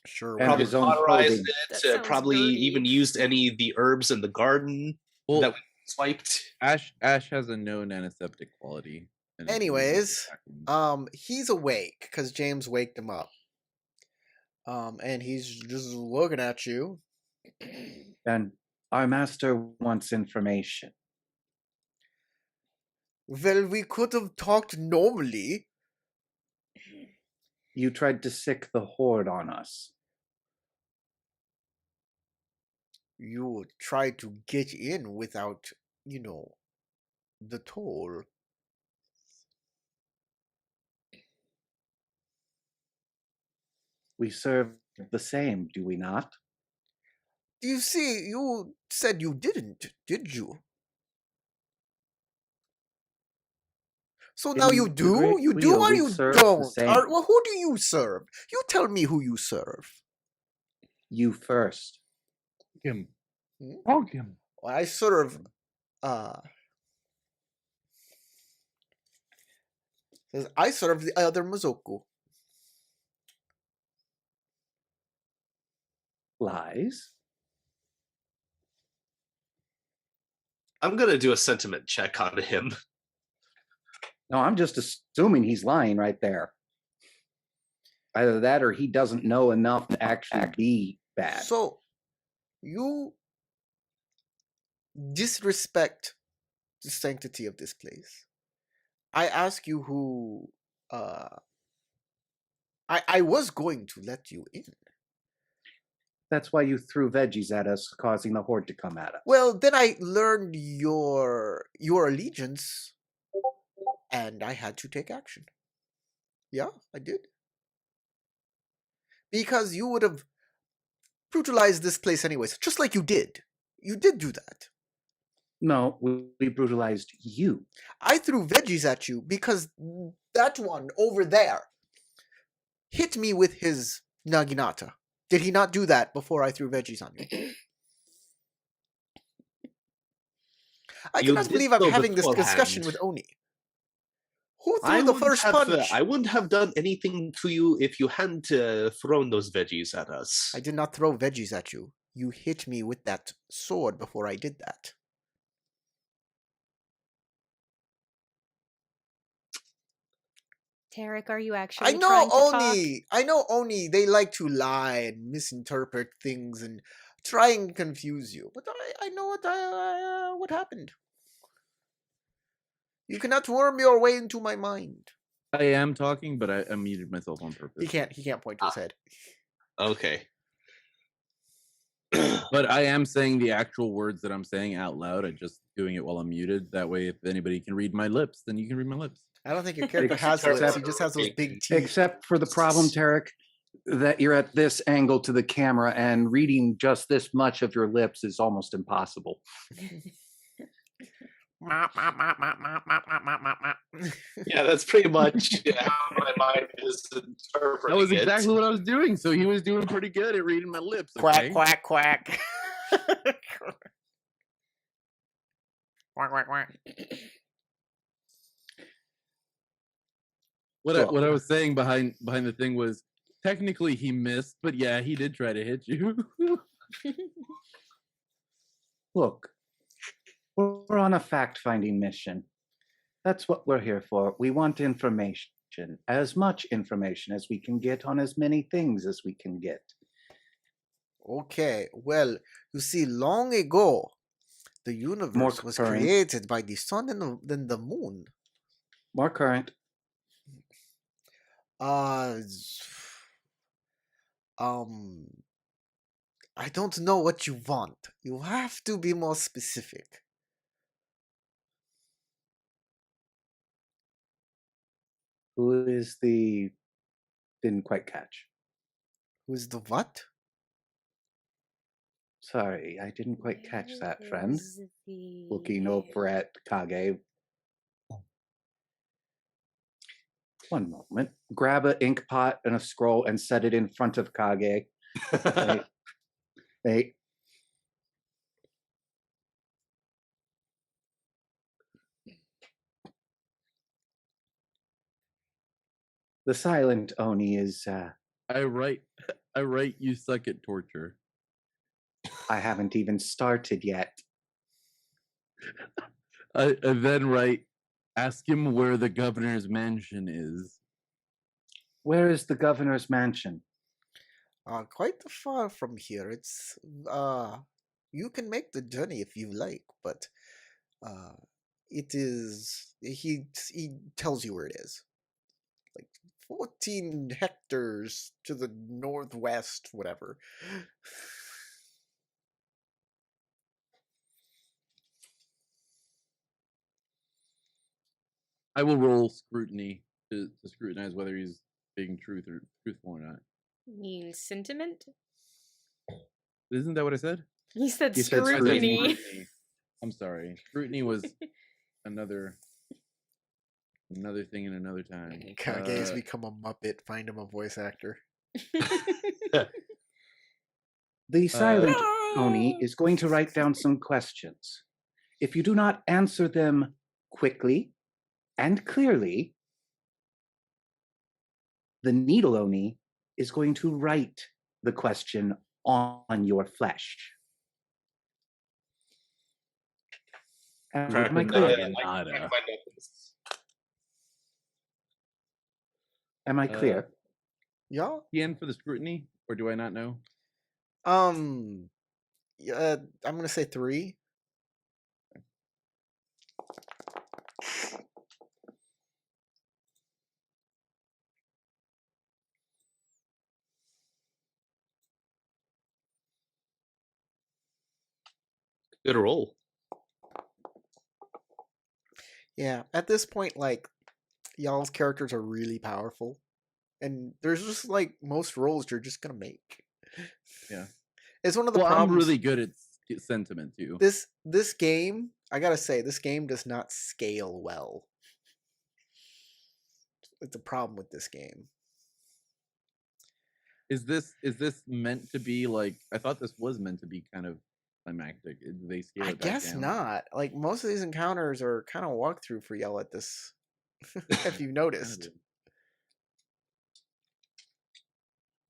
Sure. And probably his own cauterized clothing. it. Probably dirty. even used any of the herbs in the garden that we swiped. Ash has a known antiseptic quality. Anyways, he's awake because James waked him up. And he's just looking at you. And our master wants information. Well, we could have talked normally. You tried to sick the horde on us. You tried to get in without, the toll. We serve the same, do we not? You see, you said you didn't, did you? So now you do? You do or you don't? Well, who do you serve? You tell me who you serve. You first. Him. Honk him. Well, I serve, I serve the other Mazoku. Lies? I'm going to do a sentiment check on him. No, I'm just assuming he's lying right there. Either that or he doesn't know enough to actually be bad. So, you disrespect the sanctity of this place. I ask you who, I was going to let you in. That's why you threw veggies at us, causing the horde to come at us. Well, then I learned your allegiance, and I had to take action. Yeah, I did. Because you would have brutalize this place anyways, just like you did. You did do that. No, we brutalized you. I threw veggies at you because that one over there hit me with his naginata. Did he not do that before I threw veggies on you? I You cannot did believe I'm so having this discussion beforehand. with Oni. Who threw the first punch? I wouldn't have done anything to you if you hadn't thrown those veggies at us. I did not throw veggies at you. You hit me with that sword before I did that. Tarek, are you actually trying to talk? I know Oni, they like to lie and misinterpret things and try and confuse you. But I know what happened. You cannot worm your way into my mind. I am talking, but I muted myself on purpose. He can't point to his head. Okay. But I am saying the actual words that I'm saying out loud. I'm just doing it while I'm muted. That way, if anybody can read my lips, then you can read my lips. I don't think your character has lips. He just has those big teeth. Except for the problem, Tarek, that you're at this angle to the camera and reading just this much of your lips is almost impossible. Yeah, that's pretty much how my mind is interpreting That was it. exactly what I was doing. So he was doing pretty good at reading my lips. Quack, Okay? quack, quack. Quack, quack, quack. What I was saying behind the thing was technically he missed, but yeah, he did try to hit you. Look, we're on a fact-finding mission. That's what we're here for. We want information, as much information as we can get on as many things as we can get. Okay, well, you see, long ago, the universe was created by the sun and the moon. More current. I don't know what you want. You have to be more specific. Who is the... Didn't quite catch. Who is the what? Sorry, I didn't quite catch that, friend. Is the- Looking over at Kage. One moment. Grab an ink pot and a scroll and set it in front of Kage. Hey. The silent Oni is... I write you suck at torture. I haven't even started yet. I then write, ask him where the governor's mansion is. Where is the governor's mansion? Quite far from here. It's you can make the journey if you like, but it is he tells you where it is. Like 14 hectares to the northwest, whatever. I will roll scrutiny to scrutinize whether he's being truthful or not. You mean sentiment? Isn't that what I said? He said You said scrutiny. Scrutiny. I'm sorry. Scrutiny was another thing in another time. Kage's become a Muppet. Find him a voice actor. The silent Oni is going to write down some questions. If you do not answer them quickly and clearly, the needle Oni is going to write the question on your flesh. Am I clear? Am I clear? Yeah. The end for the scrutiny, or do I not know? Yeah, I'm gonna say 3. Good roll. Yeah, at this point, like, y'all's characters are really powerful. And there's just, like, most rolls you're just gonna make. Yeah. It's one of the Well, problems. I'm really good at sentiment too. This game, I gotta say, this game does not scale well. It's a problem with this game. Is this meant to be like? I thought this was meant to be kind of climactic. Did they scale I it back guess down? not. Like most of these encounters are kind of walkthrough for y'all at this. If you've noticed.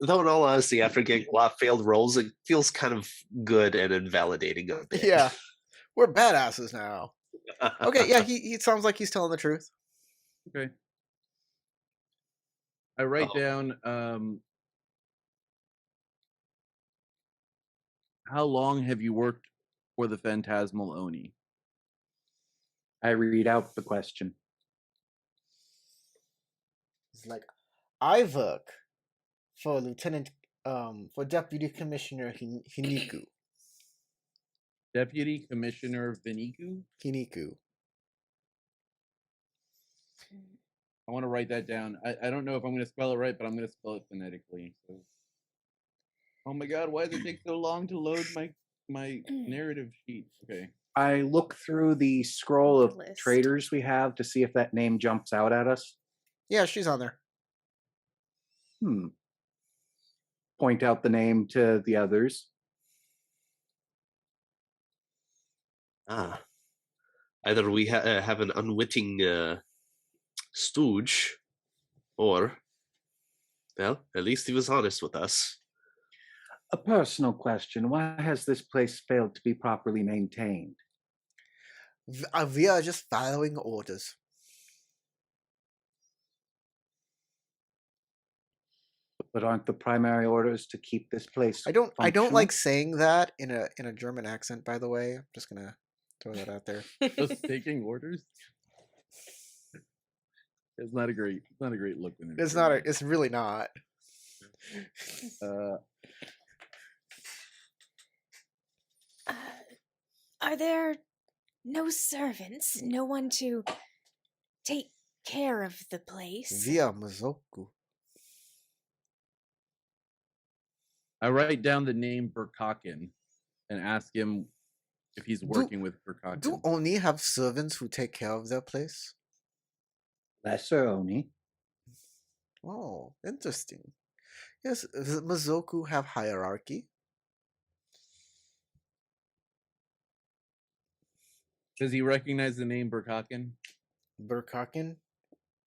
Though in all honesty, after getting a lot of failed rolls, it feels kind of good and invalidating a bit. Yeah. We're badasses now. Okay, yeah, he sounds like he's telling the truth. Okay. I write down how long have you worked for the Phantasmal Oni? I read out the question. It's like, I work for for Deputy Commissioner Hiniku. Deputy Commissioner Viniku? Hiniku. I want to write that down. I don't know if I'm going to spell it right, but I'm going to spell it phonetically. So. Oh my god, why does it take so long to load my narrative sheet? Okay. I look through the scroll of traders we have to see if that name jumps out at us. Yeah, she's on there. Point out the name to the others. Either we have an unwitting stooge, or, well, at least he was honest with us. A personal question. Why has this place failed to be properly maintained? We are just following orders. But aren't the primary orders to keep this place I don't functional? like saying that in a German accent, by the way. I'm just gonna throw that out there. Just taking orders? It's not a great look. It's not. It's really not. Are there no servants? No one to take care of the place? Via Mazoku. I write down the name Burkakin and ask him if he's working with Burkakin. Do Oni have servants who take care of their place? Lesser Oni. Oh, interesting. Yes, does Mazoku have hierarchy? Does he recognize the name Burkakin? Burkakin?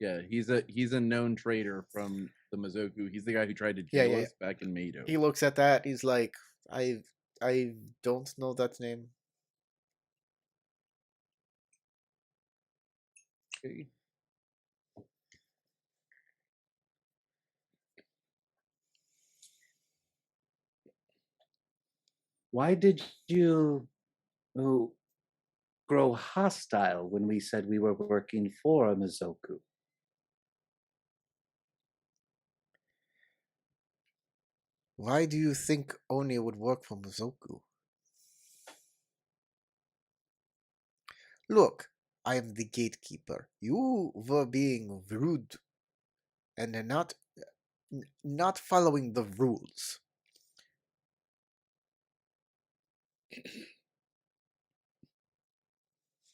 Yeah, he's a known trader from the Mazoku. He's the guy who tried to jail us back in Mado. He looks at that. He's like, I don't know that name. Okay. Why did you grow hostile when we said we were working for a Mazoku? Why do you think Oni would work for Mazoku? Look, I am the gatekeeper. You were being rude and not following the rules.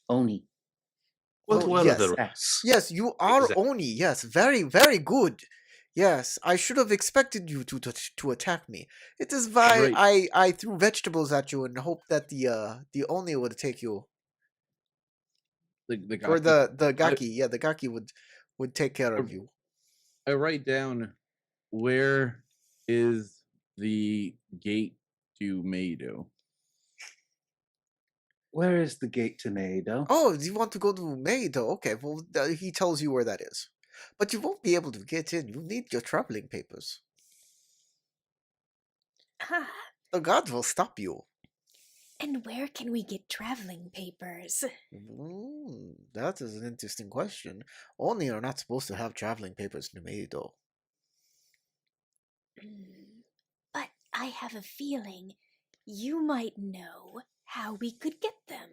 Oni. What yes. are the rules? Yes, you are Exactly. Oni. Yes, very, very good. Yes, I should have expected you to attack me. It is why I threw vegetables at you and hoped that the Oni would take you. The Gaki. Or the Gaki, the Gaki would take care of you. I write down, where is the gate to Mado? Where is the gate to Mado? Oh, you want to go to Mado? Okay, well, he tells you where that is. But you won't be able to get in. You need your traveling papers. The gods will stop you. And where can we get traveling papers? That is an interesting question. Oni are not supposed to have traveling papers in Mado. But I have a feeling you might know how we could get them.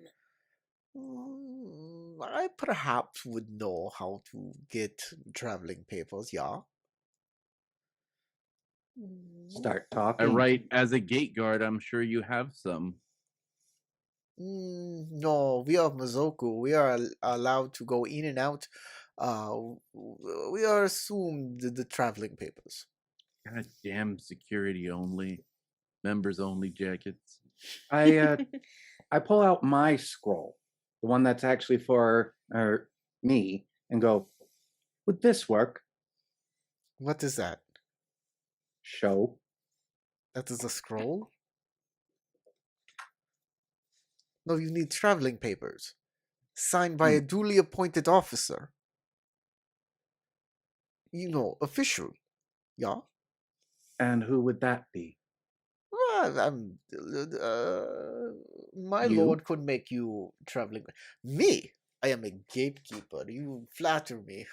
I perhaps would know how to get traveling papers, yeah. Start I talking. write, as a gate guard, I'm sure you have some. No, we are Mazoku. We are allowed to go in and out. We are assumed the traveling papers. God damn security only, members only jackets. I pull out my scroll, the one that's actually for me, and go, would this work? What is that? Show. That is a scroll? No, you need traveling papers. Signed by a duly appointed officer. You know, official. Yeah? And who would that be? Well, my You? lord could make you traveling. Me? I am a gatekeeper. You flatter me.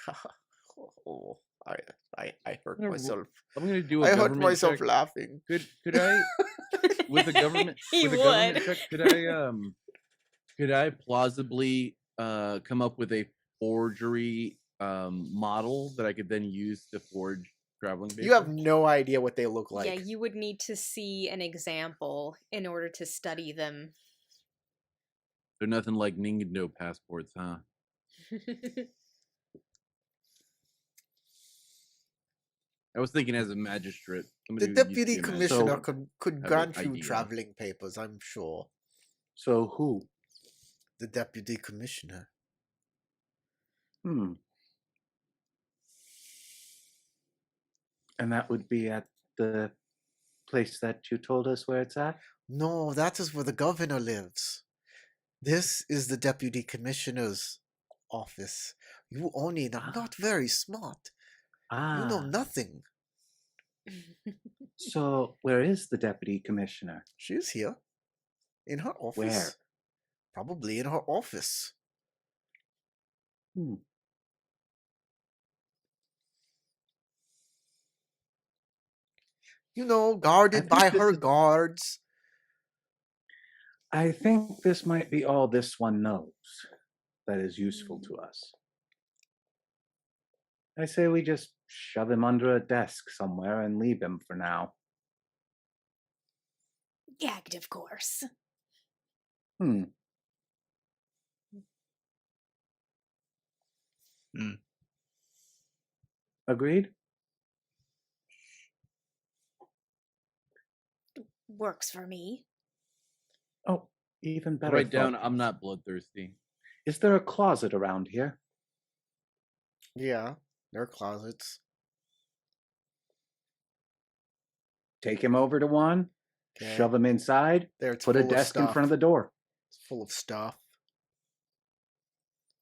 Oh, I hurt myself. I'm gonna do a I hurt government myself check. laughing. Could I with a government He with a government would. check, could I plausibly come up with a forgery model that I could then use to forge traveling papers? You have no idea what they look like. Yeah, you would need to see an example in order to study them. They're nothing like Nintendo passports, huh? I was thinking as a magistrate. The somebody who used to deputy be a magistrate. commissioner So- could have an grant you idea. traveling papers, I'm sure. So who? The deputy commissioner. And that would be at the place that you told us where it's at? No, that is where the governor lives. This is the deputy commissioner's office. You only are not very smart. You know nothing. So where is the deputy commissioner? She's here. In her office. Where? Probably in her office. You know, guarded by think this her is- guards. I think this might be all this one knows that is useful to us. I say we just shove him under a desk somewhere and leave him for now. Gagged, of course. Agreed? Works for me. Oh, even better. Write down, thought. I'm not bloodthirsty. Is there a closet around here? Yeah, their closets. Take him over to one, Okay. shove him inside, There, it's put a full of desk in stuff. front of the door. It's full of stuff.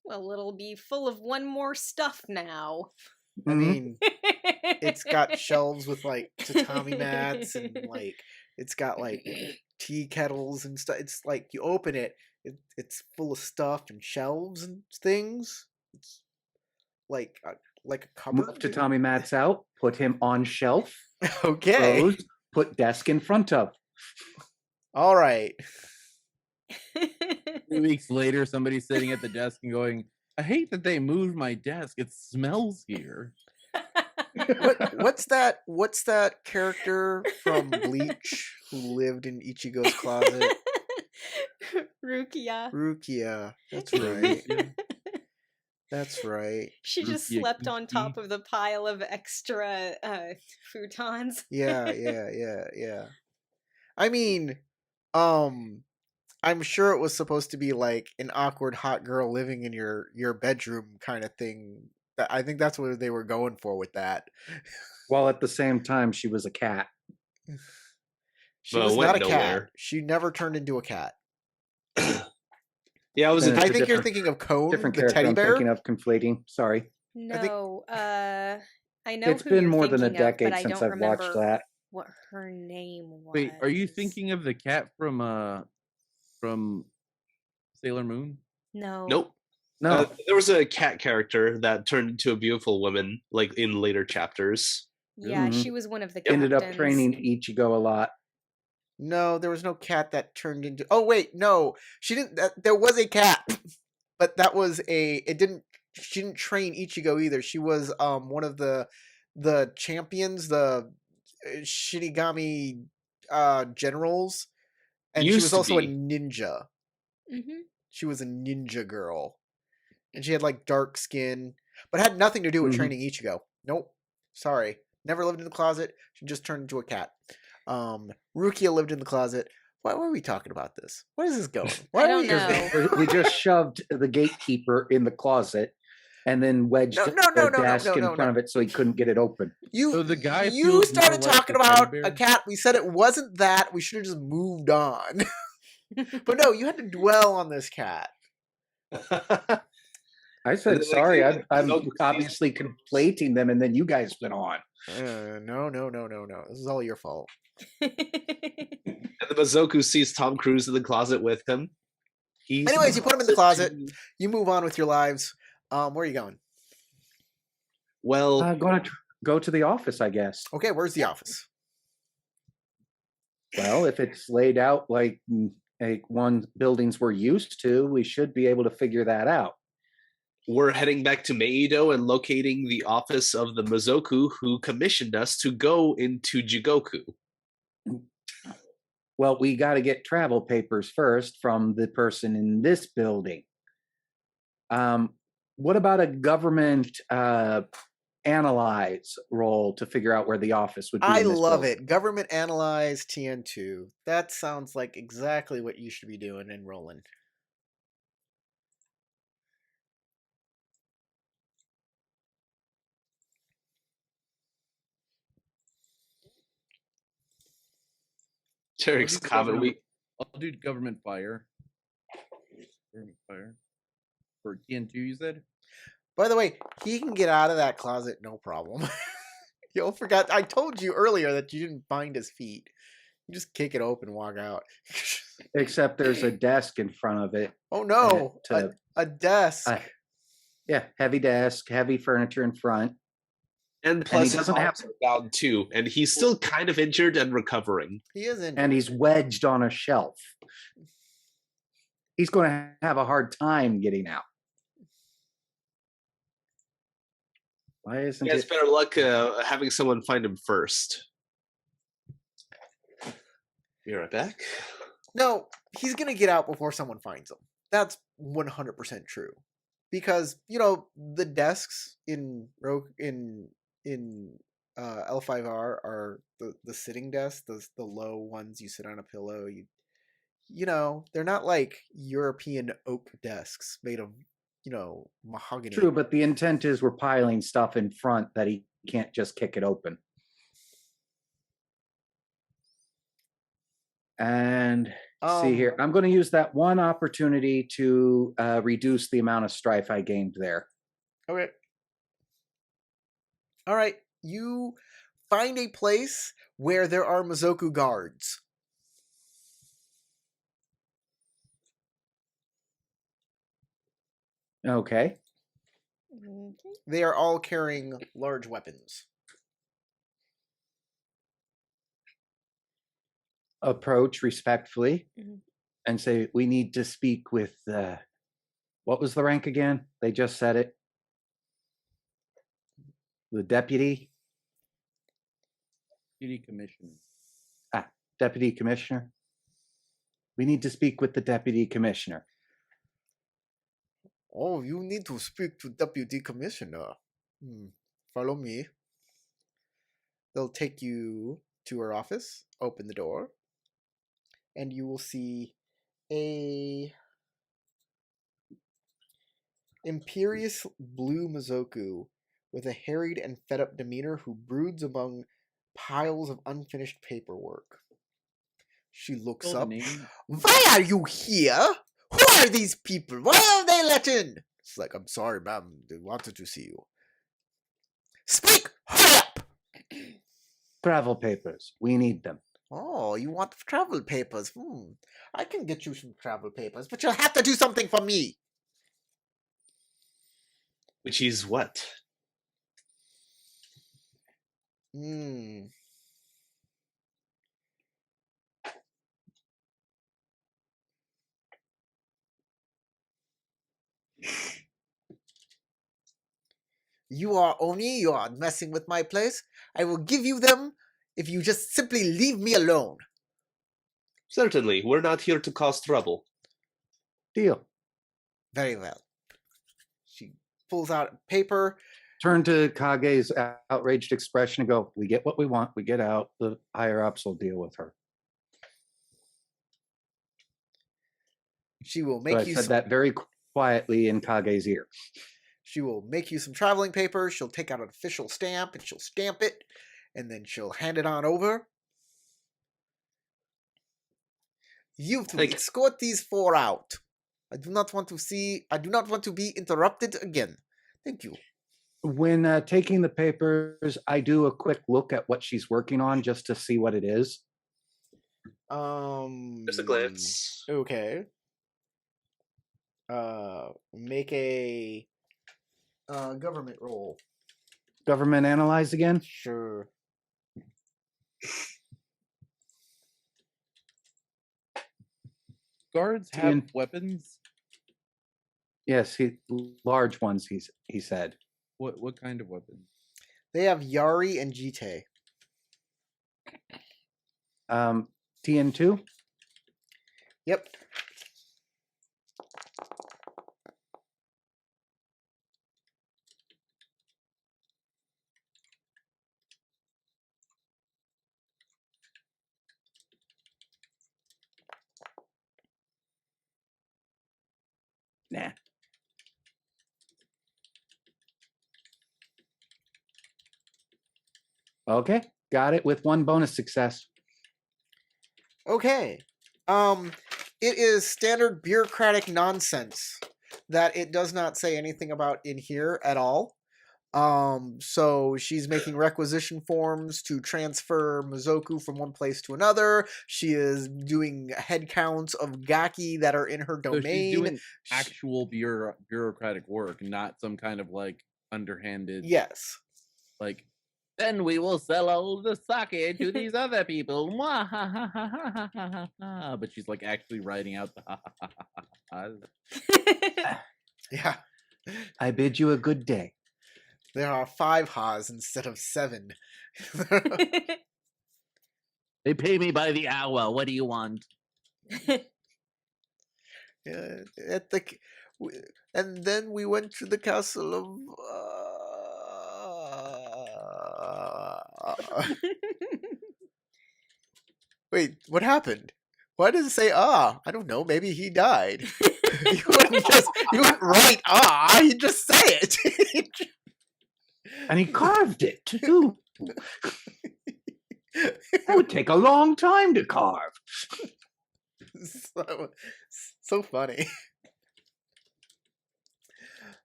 Well, it'll be full of one more stuff now. I mean, it's got shelves with like tatami mats and like it's got like tea kettles and stuff. It's like you open it, it's full of stuff and shelves and things. It's like a cupboard. Move Tatami Mats out, put him on shelf, Okay. close, put desk in front of. All right. 2 weeks later, somebody's sitting at the desk and going, I hate that they moved my desk. It smells here. What's that character from Bleach who lived in Ichigo's closet? Rukia. Rukia. That's right. That's right. She just Rukia slept on Kuchi. top of the pile of extra futons. Yeah. I mean, I'm sure it was supposed to be like an awkward hot girl living in your bedroom kind of thing. I think that's what they were going for with that. While at the same time, she was a cat. She Well, was it went not a cat. nowhere. She never turned into a cat. Yeah, I was. Then I It's a think you're different- thinking of Cone, Different the character teddy I'm bear. thinking of conflating. Sorry. No, I know It's who been you're more than a thinking of, decade but I since don't I've watched remember that. what her name was. Wait, are you thinking of the cat from Sailor Moon? No. Nope. No, There was a cat character that turned into a beautiful woman, like in later chapters. Yeah, Mhm. she was one of the captains. ended up training Ichigo a lot. No, there was no cat that turned into. Oh wait, no, she didn't. There was a cat, but that was a. It didn't. She didn't train Ichigo either. She was one of the champions. Shinigami generals, and she Used was to also a be. ninja. Mm-hmm. She was a ninja girl, and she had like dark skin, but had nothing to do with Mhm. training Ichigo. Nope, sorry, never lived in the closet. She just turned into a cat. Rukia lived in the closet. Why were we talking about this? Where is this going? Why I are don't we? know. We just shoved the gatekeeper in the closet and then wedged No, a desk in front of it so he couldn't get it open. So the guy you feels started more like talking the teddy about bear? a cat. We said it wasn't that. We should have just moved on. But no, you had to dwell on this cat. I said, then, sorry, like, I'm Mazoku sees- obviously conflating them, and then you guys went on. No. This is all your fault. And the Mazoku sees Tom Cruise in the closet with him. Anyways, you put him in the closet. You move on with your lives. Where are you going? Well, I'm going to go to the office, I guess. Okay, where's the office? Well, if it's laid out like one buildings we're used to, we should be able to figure that out. we're heading back to Meido and locating the office of the Mazoku who commissioned us to go into Jigoku. Well, we got to get travel papers first from the person in this building. What about a government analyze role to figure out where the office would be? I in this love building? it. Government analyze TN2. That sounds like exactly what you should be doing and rolling. Derek's comment. I'll do government fire. Government fire. For TN2, you said? By the way, he can get out of that closet no problem. You forgot. I told you earlier that you didn't find his feet. You just kick it open, walk out. Except there's a desk in front of it. Oh no, a desk. Yeah, heavy desk, heavy furniture in front. And plus, he doesn't his have arms are bound too, and he's still kind of injured and recovering. He isn't. And he's wedged on a shelf. He's going to have a hard time getting out. Why isn't He has it? better luck having someone find him first. Be right back. No, he's gonna get out before someone finds him. That's 100% true. Because the desks in L5R are the sitting desks, the low ones you sit on a pillow. They're not like European oak desks made of mahogany. True, but the intent is we're piling stuff in front that he can't just kick it open. And see here, I'm going to use that one opportunity to reduce the amount of strife I gained there. Okay. All right. You find a place where there are Mazoku guards. Okay. They are all carrying large weapons. Approach respectfully and say, we need to speak with, what was the rank again? They just said it. The deputy? Deputy commissioner. Deputy commissioner. We need to speak with the deputy commissioner. Oh, you need to speak to deputy commissioner. Follow me. They'll take you to her office, open the door, and you will see a imperious blue Mazoku with a harried and fed-up demeanor who broods among piles of unfinished paperwork. She looks up. Why are you here? Who are these people? Why are they let in? It's like, I'm sorry, ma'am. They wanted to see you. Speak! Hurry up! Travel papers. We need them. Oh, you want travel papers? I can get you some travel papers, but you'll have to do something for me. Which is what? You are Oni, you are messing with my place. I will give you them if you just simply leave me alone. Certainly, we're not here to cause trouble. Deal. Very well. She pulls out paper. Turn to Kage's outraged expression and go, we get what we want, we get out, the higher ups will deal with her. She will So make I you said that very quietly in Kage's ear. She will make you some traveling paper. She'll take out an official stamp and she'll stamp it, and then she'll hand it on over. You to escort these 4 out. I do not want to be interrupted again. Thank you. When taking the papers, I do a quick look at what she's working on just to see what it is. Just a glance. Okay. Make a government roll. Government analyze again? Sure. Guards have weapons? Yes, large ones, he said. What kind of weapons? They have Yari and Jite. TN2? Yep. Nah. Okay, got it with 1 bonus success. Okay. It is standard bureaucratic nonsense that it does not say anything about in here at all. So she's making requisition forms to transfer Mazoku from one place to another. She is doing head counts of gaki that are in her domain. So she's doing actual bureaucratic work, not some kind of like underhanded. Yes. Like, then we will sell all the sake to these other people. But she's like actually writing out the Yeah. I bid you a good day. There are 5 ha's instead of 7. They pay me by the hour. What do you want? And then we went to the castle of. Wait, what happened? Why does it say I don't know. Maybe he died. You wouldn't write you just say it. And he carved it too. That would take a long time to carve. So funny.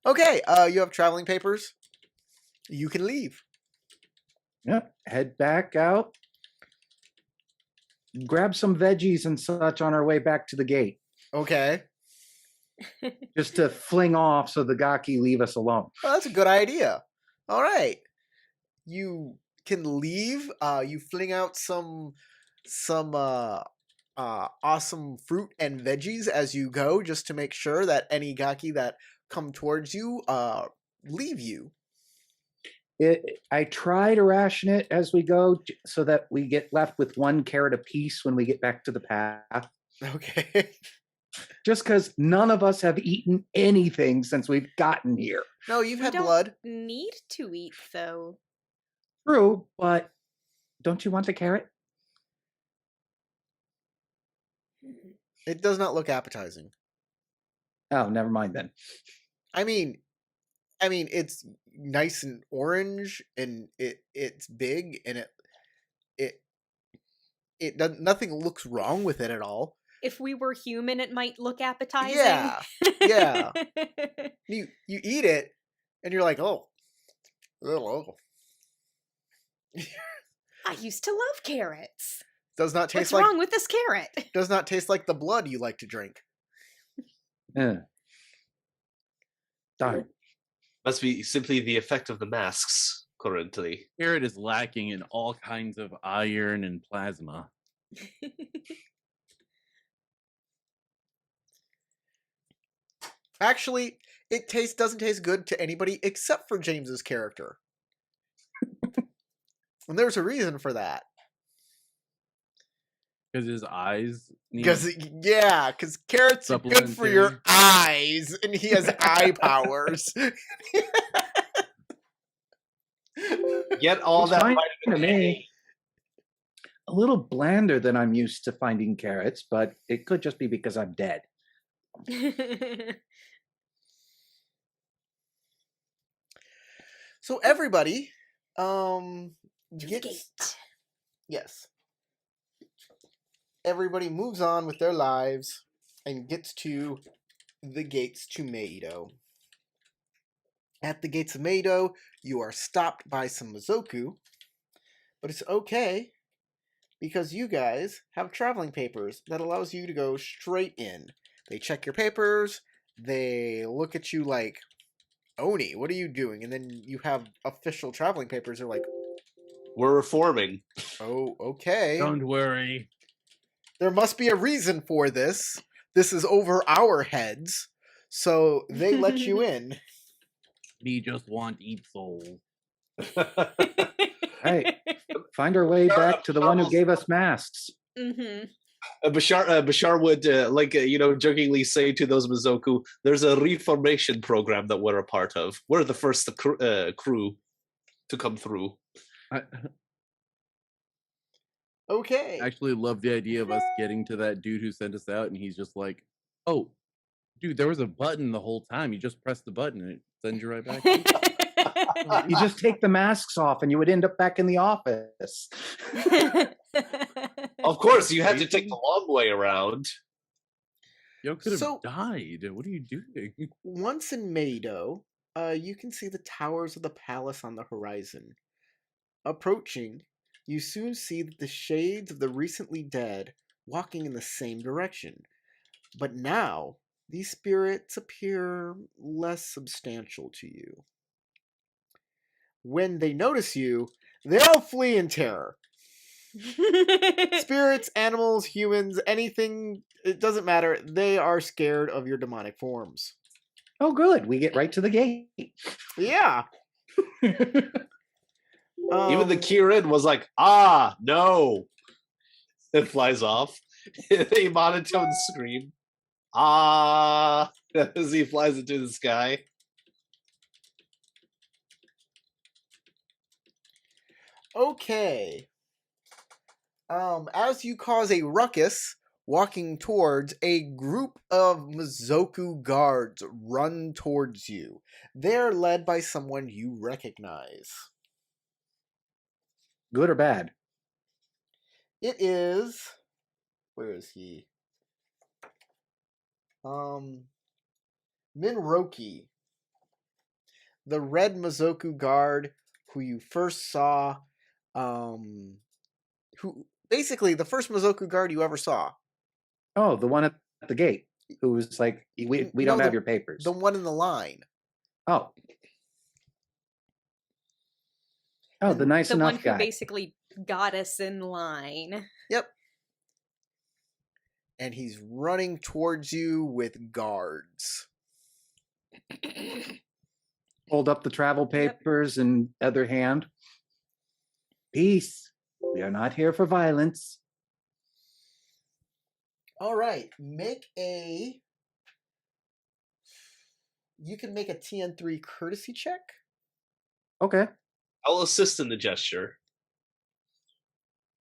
Okay, you have traveling papers. You can leave. Yep. Head back out. Grab some veggies and such on our way back to the gate. Okay. Just to fling off so the gaki leave us alone. Oh, that's a good idea. All right. You can leave. You fling out some awesome fruit and veggies as you go, just to make sure that any gaki that come towards you leave you. I try to ration it as we go so that we get left with 1 carrot apiece when we get back to the path. Okay. Just because none of us have eaten anything since we've gotten here. No, you've had don't blood. Need to eat though. True, but don't you want the carrot? It does not look appetizing. Oh, never mind then. I mean, it's nice and orange, and it's big, and it does nothing looks wrong with it at all. If we were human, it might look appetizing. Yeah, yeah. You eat it, and you're like, oh. I used to love carrots. Does not taste What's wrong with this carrot? Does not taste like the blood you like to drink. Darn. Must be simply the effect of the masks currently. Carrot is lacking in all kinds of iron and plasma. Actually, it doesn't taste good to anybody except for James's character. And there's a reason for that. Because his eyes need Because carrots are good for your eyes, and he has eye powers. Get all that fine to vitamin A. me. A little blander than I'm used to finding carrots, but it could just be because I'm dead. So everybody, Gate. yes. Everybody moves on with their lives and gets to the gates to Meido. At the gates of Meido, you are stopped by some Mazoku, but it's okay because you guys have traveling papers that allows you to go straight in. They check your papers, they look at you like, Oni, what are you doing? And then you have official traveling papers. They're like, we're reforming. Oh, okay. Don't worry. There must be a reason for this. This is over our heads. So they let you in. We just want eat soul. Right. Find our way back to the one who gave us masks. Mm-hmm. Bashar would, jokingly say to those Mazoku, there's a reformation program that we're a part of. We're the first crew to come through. I Okay. actually love the idea of us getting to that dude who sent us out, and he's just like, oh, dude, there was a button the whole time. You just press the button, and it sends you right back. You just take the masks off, and you would end up back in the office. Of course, you had to take the long way around. Yo could have died. What are you doing? Once in Meido, you can see the towers of the palace on the horizon. Approaching, you soon see the shades of the recently dead walking in the same direction. But now, these spirits appear less substantial to you. When they notice you, they all flee in terror. Spirits, animals, humans, anything, it doesn't matter. They are scared of your demonic forms. Oh, good. We get right to the gate. Yeah. Even the Kirin was like, no. It flies off. A monotone scream. As he flies into the sky. Okay. As you cause a ruckus, walking towards, a group of Mazoku Guards run towards you. They're led by someone you recognize. Good or bad? It is... Where is he? Minroki. The red Mazoku Guard who you first saw, who basically the first Mazoku Guard you ever saw. Oh, the one at the gate who was like, we don't have your papers. The one in the line. Oh. Oh, the nice enough guy. The one who basically got us in line. Yep. And he's running towards you with guards. Hold up the travel papers and other hand. Peace. We are not here for violence. All right. You can make a TN3 courtesy check. Okay. I'll assist in the gesture.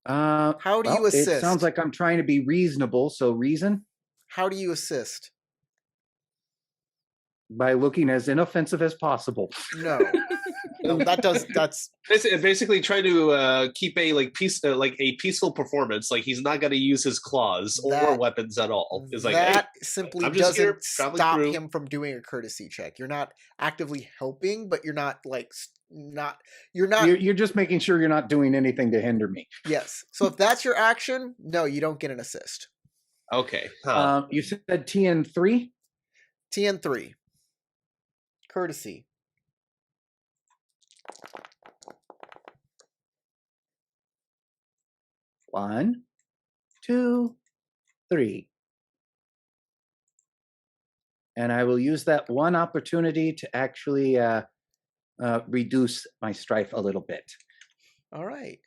How do you assist? It sounds like I'm trying to be reasonable, so reason? How do you assist? By looking as inoffensive as possible. No. No, that's basically trying to keep a peaceful performance. Like he's not going to use his claws or weapons at all. It's like that simply doesn't stop through. him from doing a courtesy check. You're not actively helping, but you're not You're just making sure you're not doing anything to hinder me. Yes. So if that's your action, no, you don't get an assist. Okay. You said TN3? TN3. Courtesy. One, two, three. And I will use that one opportunity to actually reduce my strife a little bit. All right.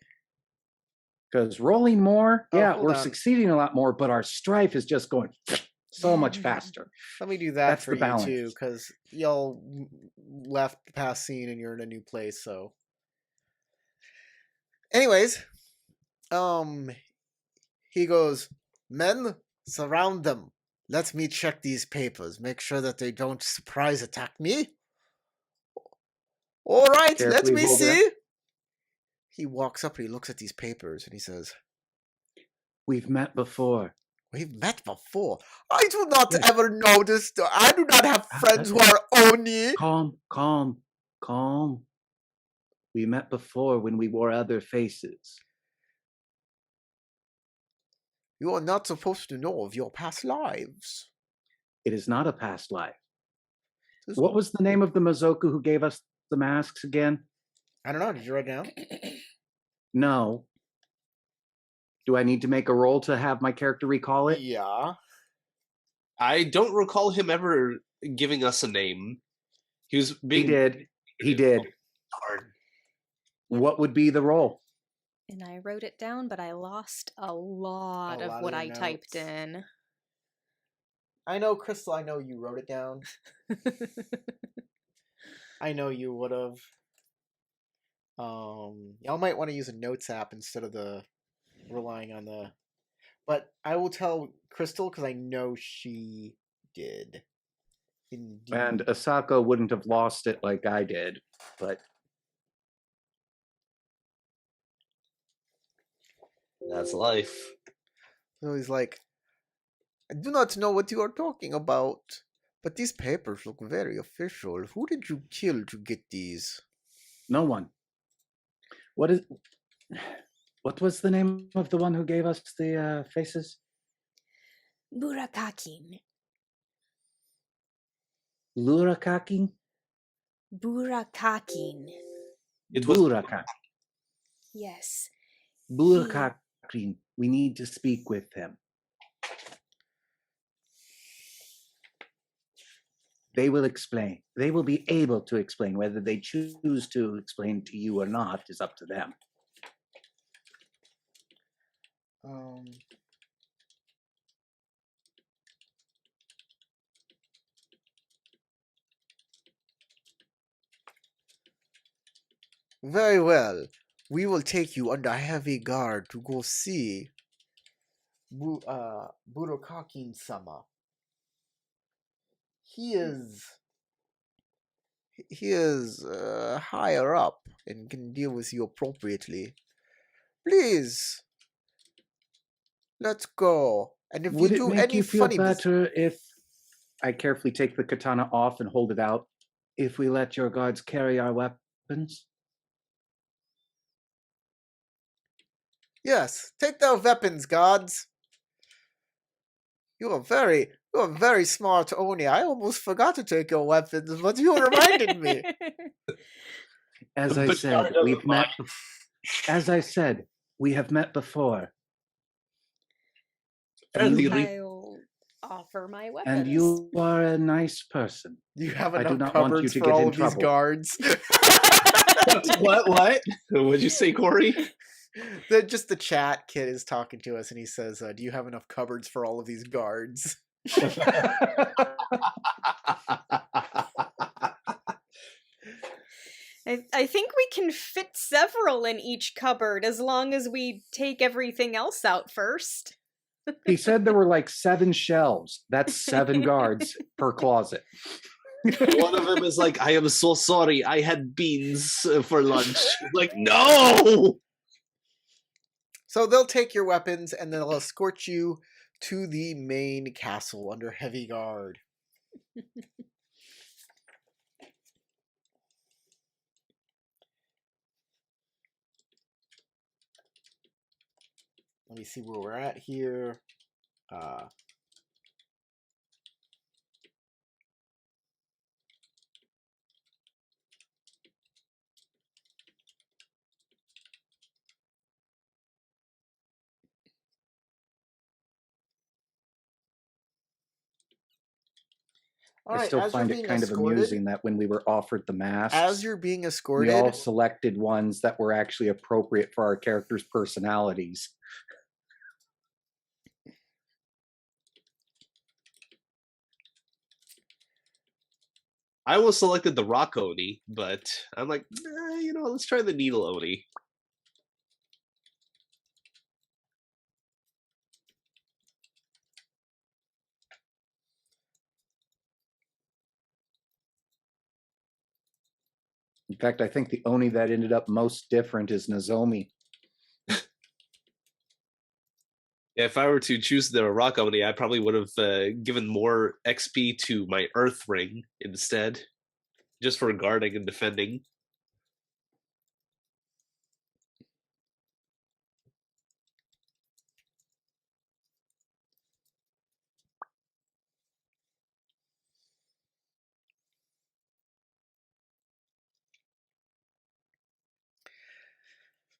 Because rolling more, yeah, hold we're on. succeeding a lot more, but our strife is just going so much faster. Let me do that That's for the you balance. too, because y'all left the past scene and you're in a new place. So, anyways, he goes, "Men, surround them. Let me check these papers. Make sure that they don't surprise attack me. All right, let Carefully me hold see." He walks up and he looks at these papers and he says, We've met before. "We've met before. I do not Yes. ever notice. I do not have friends who are Oni." Calm. We met before when we wore other faces. You are not supposed to know of your past lives. It is not a past life. This What one- was the name of the Mazoku who gave us the masks again? I don't know. Did you write it down? No. Do I need to make a roll to have my character recall it? Yeah. I don't recall him ever giving us a name. He was being. He did. Hard. What would be the roll? And I wrote it down, but I lost a lot of what your I typed notes. in. I know, Crystal. I know you wrote it down. I know you would have. Y'all might want to use a notes app instead of the relying on the. But I will tell Crystal because I know she did. Indeed. And Asako wouldn't have lost it like I did, but That's life. So he's like, "I do not know what you are talking about, but these papers look very official. Who did you kill to get these?" no one. What was the name of the one who gave us the faces? Burakakin. Lurakakin? Burakakin. It was. Buraka. Yes. Burakakin. We need to speak with him. They will explain. They will be able to explain. Whether they choose to explain to you or not is up to them. Very well. We will take you under heavy guard to go see Budokakin-sama. He is higher up and can deal with you appropriately. Please, let's go. And if Would you it do make any you feel funny better if I carefully take the katana off and hold it out? If we let your guards carry our weapons? Yes, take their weapons, gods. You are very smart, Oni. I almost forgot to take your weapons, but you reminded me. As I said, we've met. As I said, we have met before. I'll offer my weapons. And you are a nice person. You have I do enough not want you cupboards to for get all in of these trouble. guards. What? What'd you say, Corey? Just the chat kid is talking to us, and he says, "Do you have enough cupboards for all of these guards?" I think we can fit several in each cupboard as long as we take everything else out first. He said there were like 7 shelves. That's 7 guards per closet. One of them is like, "I am so sorry. I had beans for lunch." Like, no! So they'll take your weapons and they'll escort you to the main castle under heavy guard. Let me see where we're at here. All I right, still as you're find it being kind of escorted, amusing that when we were offered the masks, as you're being we all escorted, selected ones that were actually appropriate for our characters' personalities. I was selected the rock Oni, but I'm like, let's try the needle Oni. In fact, I think the Oni that ended up most different is Nozomi. If I were to choose the rock Oni, I probably would have given more XP to my Earth Ring instead, just for guarding and defending.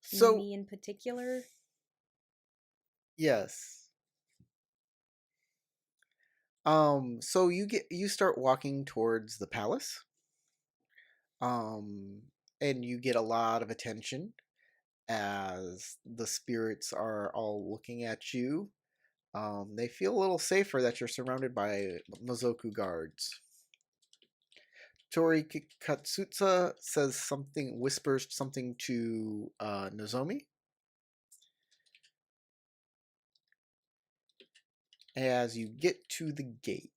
so Me in particular. yes. So you start walking towards the palace. And you get a lot of attention as the spirits are all looking at you. They feel a little safer that you're surrounded by Mazoku guards. Tori Katsutsa says something, whispers something to Nozomi. As you get to the gate.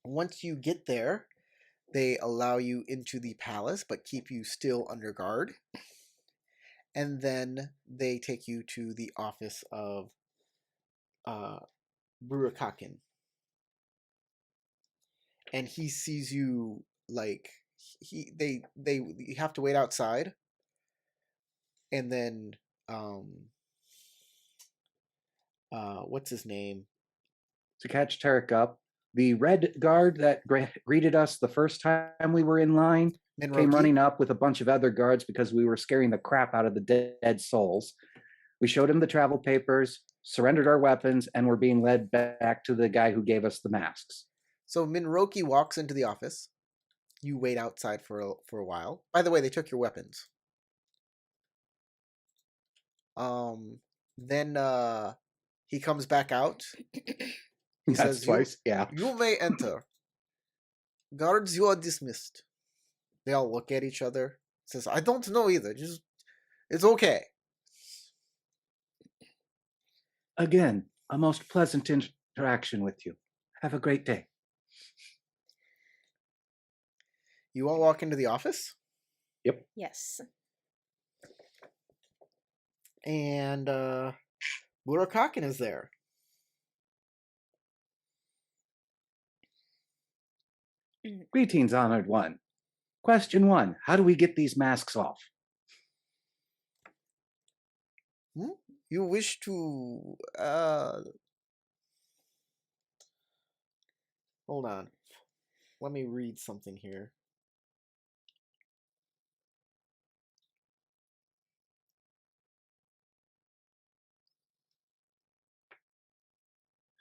Once you get there, they allow you into the palace, but keep you still under guard. And then they take you to the office of Burakakin. And he sees you like they you have to wait outside. And then what's his name? To catch Tarek up, the red guard that greeted us the first time we were in line came running up with a bunch of other guards because we were scaring the crap out of the dead souls. We showed him the travel papers, surrendered our weapons, and were being led back to the guy who gave us the masks. So Minroki walks into the office. You wait outside for a while. By the way, they took your weapons. Then he comes back out. He says, twice. You may enter. Guards, you are dismissed. They all look at each other. Says, I don't know either. Just it's okay. Again, a most pleasant interaction with you. Have a great day. You all walk into the office? Yep. Yes. And Burakakin is there. Greetings, honored one. Question 1. How do we get these masks off? You wish to hold on. Let me read something here.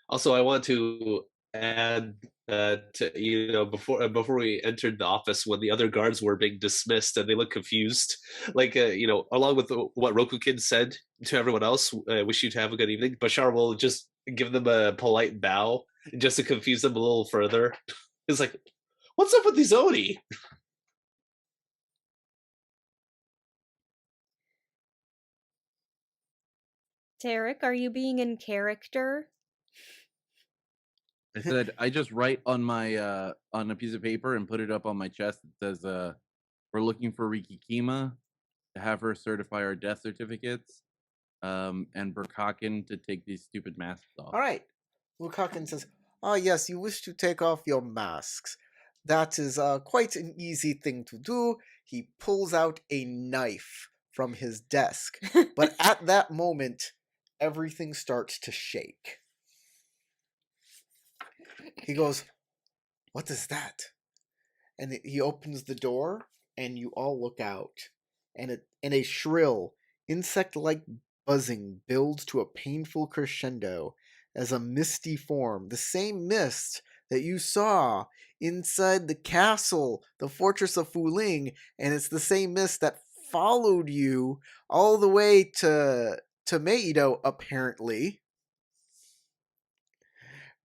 Also, I want to add before we entered the office, when the other guards were being dismissed and they looked confused, like along with what Rokukin said to everyone else, wish you to have a good evening. Bashar will just give them a polite bow just to confuse them a little further. It's like, what's up with these Oni? Tarek, are you being in character? I said I just write on my on a piece of paper and put it up on my chest. It says we're looking for Rikikima to have her certify our death certificates, and Burkakin to take these stupid masks off. All right. Burkakin says, yes, you wish to take off your masks. That is quite an easy thing to do. He pulls out a knife from his desk. But at that moment, everything starts to shake. He goes, "What is that?" And he opens the door, and you all look out, and a shrill, insect-like buzzing builds to a painful crescendo as a misty form, the same mist that you saw inside the castle, the fortress of Fuling, and it's the same mist that followed you all the way to Meido, apparently,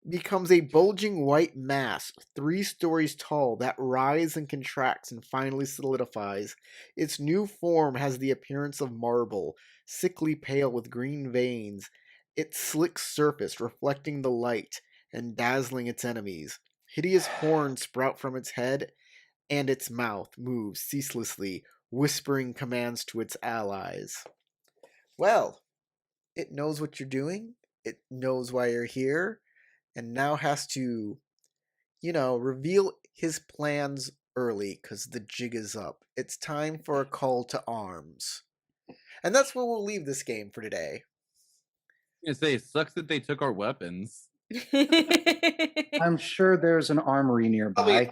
becomes a bulging white mass 3 stories tall that rises and contracts and finally solidifies. Its new form has the appearance of marble, sickly pale with green veins, its slick surface reflecting the light and dazzling its enemies. Hideous horns sprout from its head, and its mouth moves ceaselessly, whispering commands to its allies. Well, it knows what you're doing, it knows why you're here, and now has to, reveal his plans early because the jig is up. It's time for a call to arms. And that's where we'll leave this game for today. I was gonna say, it sucks that they took our weapons. I'm sure there's an armory nearby.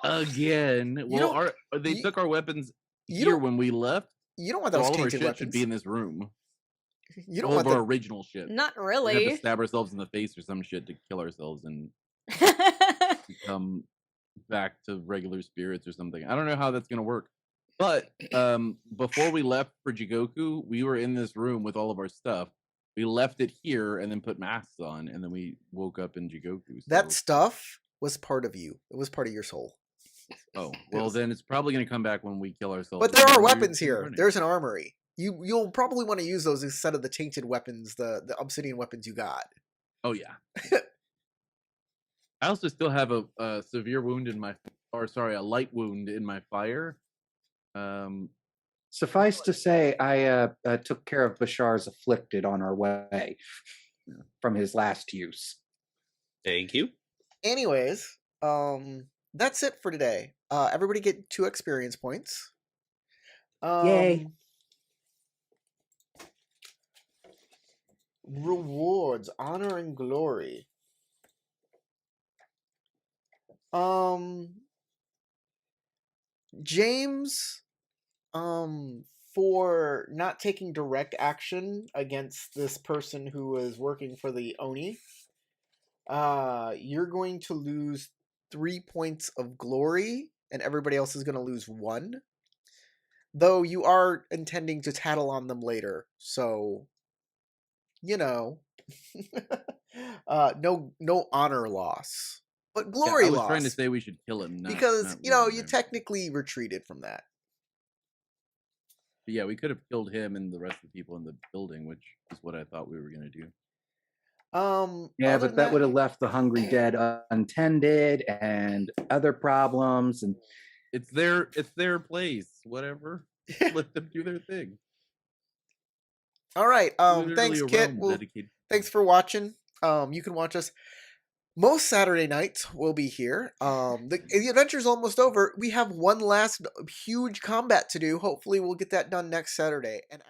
Again. Well, they took our weapons here when we left. You don't want So those all of our tainted shit weapons. should be in this room. You don't all want of our original shit. Not We have to really. stab ourselves in the face or some shit to kill ourselves and become back to regular spirits or something. I don't know how that's gonna work. But before we left for Jigoku, we were in this room with all of our stuff. We left it here and then put masks on, and then we woke up in Jigoku. So. That stuff was part of you. It was part of your soul. Oh, well, then it's probably going to come back when we kill ourselves. But there are weapons here. There's an armory. You'll probably want to use those instead of the tainted weapons, the obsidian weapons you got. Oh, yeah. I also still have a severe wound in my, a light wound in my fire. Suffice to say, I took care of Bashar's afflicted on our way from his last use. Thank you. Anyways, that's it for today. Everybody get 2 experience points. Yay. Rewards, honor, and glory. James, for not taking direct action against this person who was working for the Oni, you're going to lose 3 points of glory, and everybody else is going to lose 1. Though you are intending to tattle on them later, so no honor loss, but glory loss. I was trying to say we should kill him, because not you technically retreated from that. But yeah, we could have killed him and the rest of the people in the building, which is what I thought we were going to do. Yeah, but that would have left the hungry dead untended and other problems, and it's their place. Whatever, let them do their thing. All right. Thanks, Kit. Thanks for watching. You can watch us most Saturday nights. We'll be here. The adventure's almost over. We have one last huge combat to do. Hopefully, we'll get that done next Saturday. And